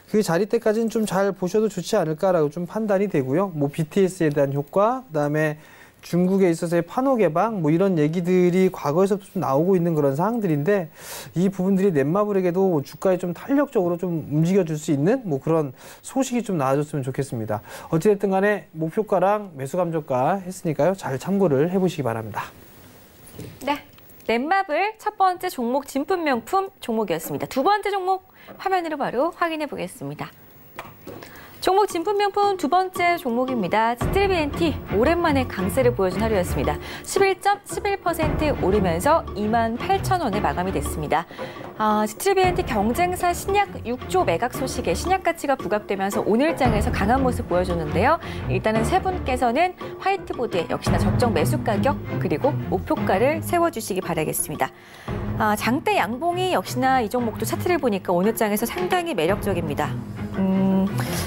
그 자리대까지는 좀 잘 보셔도 좋지 않을까라고 좀 판단이 되고요. 뭐 BTS에 대한 효과, 그다음에 중국에 있어서의 판호 개방, 뭐 이런 얘기들이 과거에서부터 좀 나오고 있는 그런 사항들인데, 이 부분들이 넷마블에게도 주가에 좀 탄력적으로 좀 움직여줄 수 있는 뭐 그런 소식이 좀 나와줬으면 좋겠습니다. 어찌됐든 간에 목표가랑 매수 감정가 했으니까요. 잘 참고를 해보시기 바랍니다. 네. 넷마블 첫 번째 종목 진품 명품 종목이었습니다. 두 번째 종목 화면으로 바로 확인해 보겠습니다. 종목 진품 명품 두 번째 종목입니다. 지트리비엔티 오랜만에 강세를 보여준 하루였습니다. 11.11% 오르면서 28,000원에 마감이 됐습니다. 지트리비엔티 경쟁사 신약 6조 매각 소식에 신약 가치가 부각되면서 오늘 장에서 강한 모습 보여줬는데요. 일단은 세 분께서는 화이트보드에 역시나 적정 매수 가격 그리고 목표가를 세워주시기 바라겠습니다. 장대 양봉이 역시나 이 종목도 차트를 보니까 오늘 장에서 상당히 매력적입니다.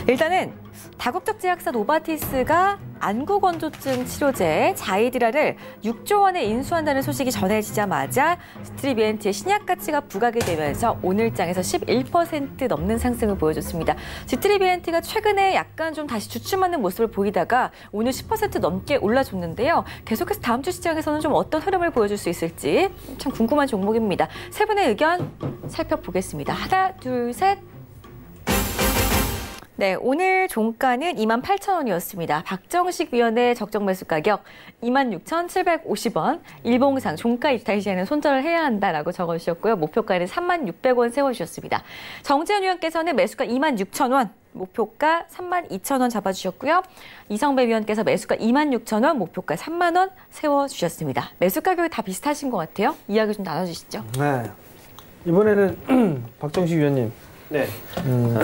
일단은 다국적 제약사 노바티스가 안구건조증 치료제 자이드라를 6조 원에 인수한다는 소식이 전해지자마자 지트리비엔티의 신약 가치가 부각이 되면서 오늘 장에서 11% 넘는 상승을 보여줬습니다. 지트리비엔티가 최근에 약간 좀 다시 주춤하는 모습을 보이다가 오늘 10% 넘게 올라줬는데요. 계속해서 다음 주 시장에서는 좀 어떤 흐름을 보여줄 수 있을지 참 궁금한 종목입니다. 세 분의 의견 살펴보겠습니다. 하나, 둘, 셋. 네, 오늘 종가는 28,000원이었습니다. 박정식 위원의 적정 매수 가격 26,750원. 일봉상 종가 이탈 시에는 손절을 해야 한다라고 적어주셨고요. 목표가는 36,600원 세워주셨습니다. 정재현 위원께서는 매수가 26,000원. 목표가 32,000원 잡아주셨고요. 이성배 위원께서 매수가 26,000원, 목표가 3만 원 세워주셨습니다. 매수 가격이 다 비슷하신 것 같아요. 이야기 좀 나눠주시죠. 네, 이번에는 박정식 위원님. 네.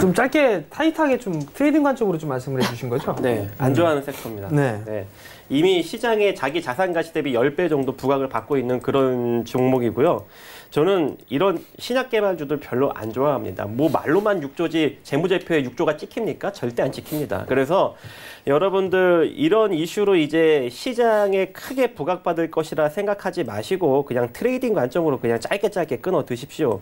좀 짧게 타이트하게 좀 트레이딩 관점으로 좀 말씀을 해주신 거죠? 네. 안 좋아하는 섹터입니다. 네. 네. 이미 시장에 자기 자산 가치 대비 10배 정도 부각을 받고 있는 그런 종목이고요. 저는 이런 신약 개발주들 별로 안 좋아합니다. 뭐 말로만 6조지 재무제표에 6조가 찍힙니까? 절대 안 찍힙니다. 그래서 여러분들 이런 이슈로 이제 시장에 크게 부각받을 것이라 생각하지 마시고 그냥 트레이딩 관점으로 그냥 짧게 끊어 드십시오.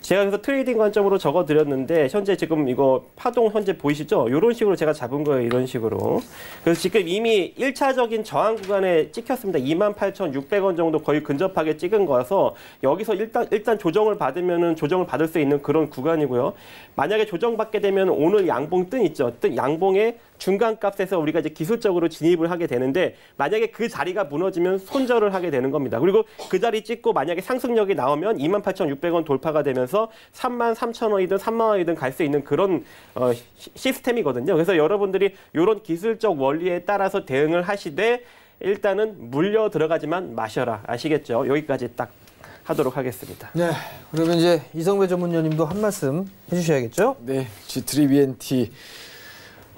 제가 그래서 트레이딩 관점으로 적어드렸는데 현재 지금 이거 파동 현재 보이시죠? 이런 식으로 제가 잡은 거예요. 이런 식으로. 그래서 지금 이미 1차적인 저항 구간에 찍혔습니다. 28,600원 정도 거의 근접하게 찍은 거라서 여기서 일단 조정을 받으면은 조정을 받을 수 있는 그런 구간이고요. 만약에 조정받게 되면 오늘 양봉 뜬 있죠. 뜬 양봉의 중간값에서 우리가 이제 기술적으로 진입을 하게 되는데 만약에 그 자리가 무너지면 손절을 하게 되는 겁니다. 그리고 그 자리 찍고 만약에 상승력이 나오면 28,600원 돌파가 되면서 33,000원이든 3만 원이든 갈 수 있는 그런 시스템이거든요. 그래서 여러분들이 이런 기술적 원리에 따라서 대응을 하시되 일단은 물려 들어가지만 마셔라. 아시겠죠? 여기까지 딱 하도록 하겠습니다. 네, 그러면 이제 이성배 전문위원님도 한 말씀 해주셔야겠죠? 네, 지트리비엔티.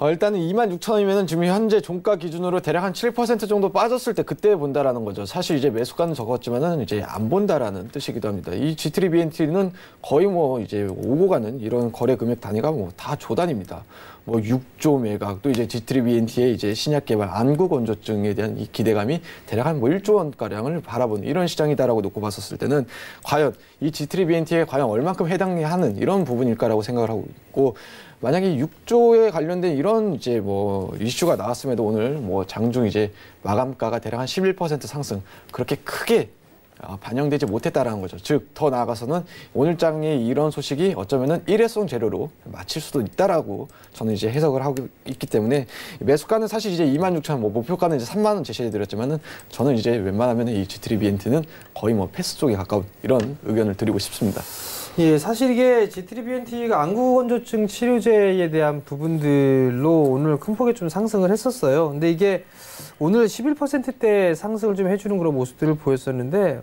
일단은 26,000원이면은 지금 현재 종가 기준으로 대략 한 7% 정도 빠졌을 때 그때 본다라는 거죠. 사실 이제 매수가는 적었지만은 이제 안 본다라는 뜻이기도 합니다. 이 지트리비엔티는 거의 뭐 이제 오고 가는 이런 거래 금액 단위가 뭐 다 조단입니다. 뭐 6조 매각 또 이제 지트리비엔티의 이제 신약 개발 안구 건조증에 대한 이 기대감이 대략 한 뭐 1조 원 가량을 바라보는 이런 시장이다라고 놓고 봤었을 때는 과연 이 지트리비엔티에 과연 얼만큼 해당하는 이런 부분일까라고 생각을 하고 있고. 만약에 6조에 관련된 이런 이제 뭐 이슈가 나왔음에도 오늘 뭐 장중 이제 마감가가 대략 한 11% 상승 그렇게 크게 반영되지 못했다라는 거죠. 즉 더 나아가서는 오늘 장에 이런 소식이 어쩌면은 일회성 재료로 마칠 수도 있다라고 저는 이제 해석을 하고 있기 때문에 매수가는 사실 이제 26,000원, 뭐 목표가는 이제 3만 원 제시해드렸지만은 저는 이제 웬만하면 이 지트리비엔티는 거의 뭐 패스 쪽에 가까운 이런 의견을 드리고 싶습니다. 예, 사실 이게 지트리비엔티가 안구건조증 치료제에 대한 부분들로 오늘 큰 폭의 좀 상승을 했었어요. 근데 이게 오늘 11%대 상승을 좀 해주는 그런 모습들을 보였었는데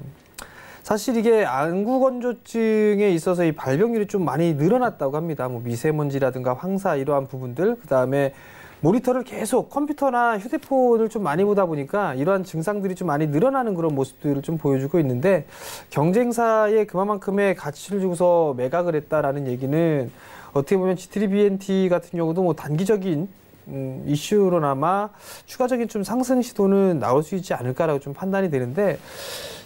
사실 이게 안구건조증에 있어서 이 발병률이 좀 많이 늘어났다고 합니다. 뭐 미세먼지라든가 황사 이러한 부분들, 그 다음에 모니터를 계속 컴퓨터나 휴대폰을 좀 많이 보다 보니까 이러한 증상들이 좀 많이 늘어나는 그런 모습들을 좀 보여주고 있는데 경쟁사에 그만큼의 가치를 주고서 매각을 했다라는 얘기는 어떻게 보면 G3BNT 같은 경우도 뭐 단기적인 이슈로나마 추가적인 좀 상승 시도는 나올 수 있지 않을까라고 좀 판단이 되는데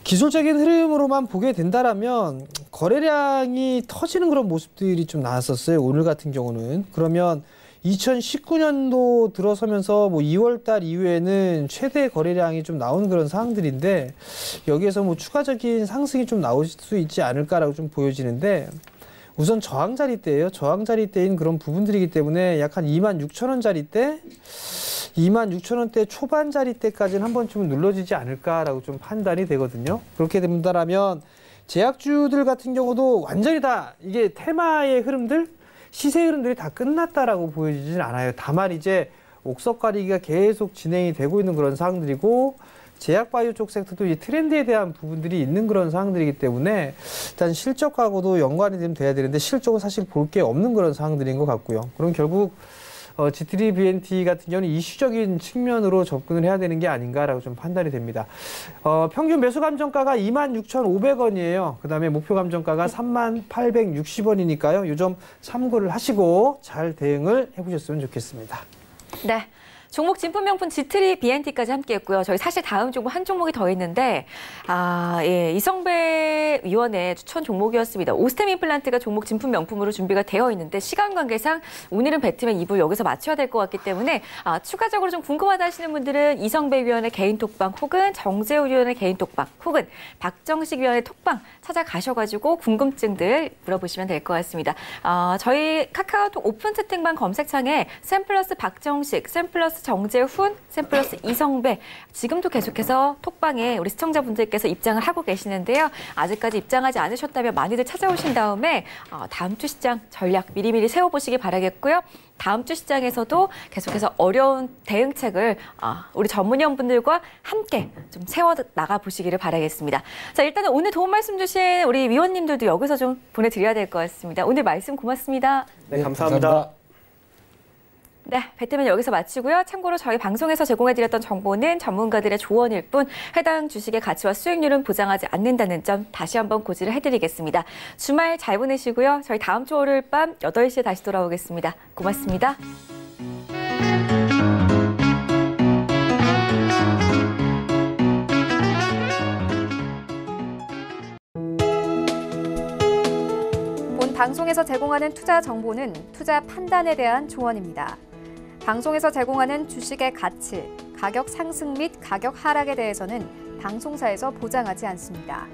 기술적인 흐름으로만 보게 된다라면 거래량이 터지는 그런 모습들이 좀 나왔었어요. 오늘 같은 경우는. 그러면 2019년도 들어서면서 뭐 2월달 이후에는 최대 거래량이 좀 나온 그런 상황들인데 여기에서 뭐 추가적인 상승이 좀 나올 수 있지 않을까라고 좀 보여지는데 우선 저항 자리대예요. 저항 자리대인 그런 부분들이기 때문에 약 한 26,000원 자리대, 26,000원대 초반 자리대까지는 한 번쯤은 눌러지지 않을까라고 좀 판단이 되거든요. 그렇게 된다라면 제약주들 같은 경우도 완전히 다 이게 테마의 흐름들, 시세 흐름들이 다 끝났다라고 보여지진 않아요. 다만 이제 옥석 가리기가 계속 진행이 되고 있는 그런 상황들이고 제약바이오 쪽 섹터도 이 트렌드에 대한 부분들이 있는 그런 상황들이기 때문에 일단 실적하고도 연관이 좀 돼야 되는데 실적은 사실 볼 게 없는 그런 상황들인 것 같고요. 그럼 결국 G3BNT 같은 경우는 이슈적인 측면으로 접근을 해야 되는 게 아닌가라고 좀 판단이 됩니다. 평균 매수 감정가가 26,500원이에요. 그 다음에 목표 감정가가 38,60원이니까요. 이 점 참고를 하시고 잘 대응을 해보셨으면 좋겠습니다. 네. 종목 진품 명품 G3BNT까지 함께했고요. 저희 사실 다음 종목 한 종목이 더 있는데 이성배 위원의 추천 종목이었습니다. 오스템 임플란트가 종목 진품 명품으로 준비가 되어 있는데 시간 관계상 오늘은 배트맨 2부 여기서 맞춰야 될 것 같기 때문에 추가적으로 좀 궁금하다 하시는 분들은 이성배 위원의 개인 톡방 혹은 정재우 위원의 개인 톡방 혹은 박정식 위원의 톡방 찾아가셔가지고 궁금증들 물어보시면 될 것 같습니다. 저희 카카오톡 오픈 채팅방 검색창에 샘플러스 박정식, 샘플러스 정재훈, 샘플러스 이성배 지금도 계속해서 톡방에 우리 시청자분들께서 입장을 하고 계시는데요. 아직까지 입장하지 않으셨다면 많이들 찾아오신 다음에 다음 주 시장 전략 미리미리 세워보시기 바라겠고요. 다음 주 시장에서도 계속해서 어려운 대응책을 우리 전문위원분들과 함께 좀 세워나가 보시기를 바라겠습니다. 자, 일단은 오늘 도움 말씀 주신 우리 위원님들도 여기서 좀 보내드려야 될 것 같습니다. 오늘 말씀 고맙습니다. 네, 감사합니다. 네, 배트맨 여기서 마치고요. 참고로 저희 방송에서 제공해드렸던 정보는 전문가들의 조언일 뿐 해당 주식의 가치와 수익률은 보장하지 않는다는 점 다시 한번 고지를 해드리겠습니다. 주말 잘 보내시고요. 저희 다음 주 월요일 밤 8시에 다시 돌아오겠습니다. 고맙습니다. 본 방송에서 제공하는 투자 정보는 투자 판단에 대한 조언입니다. 방송에서 제공하는 주식의 가치, 가격 상승 및 가격 하락에 대해서는 방송사에서 보장하지 않습니다.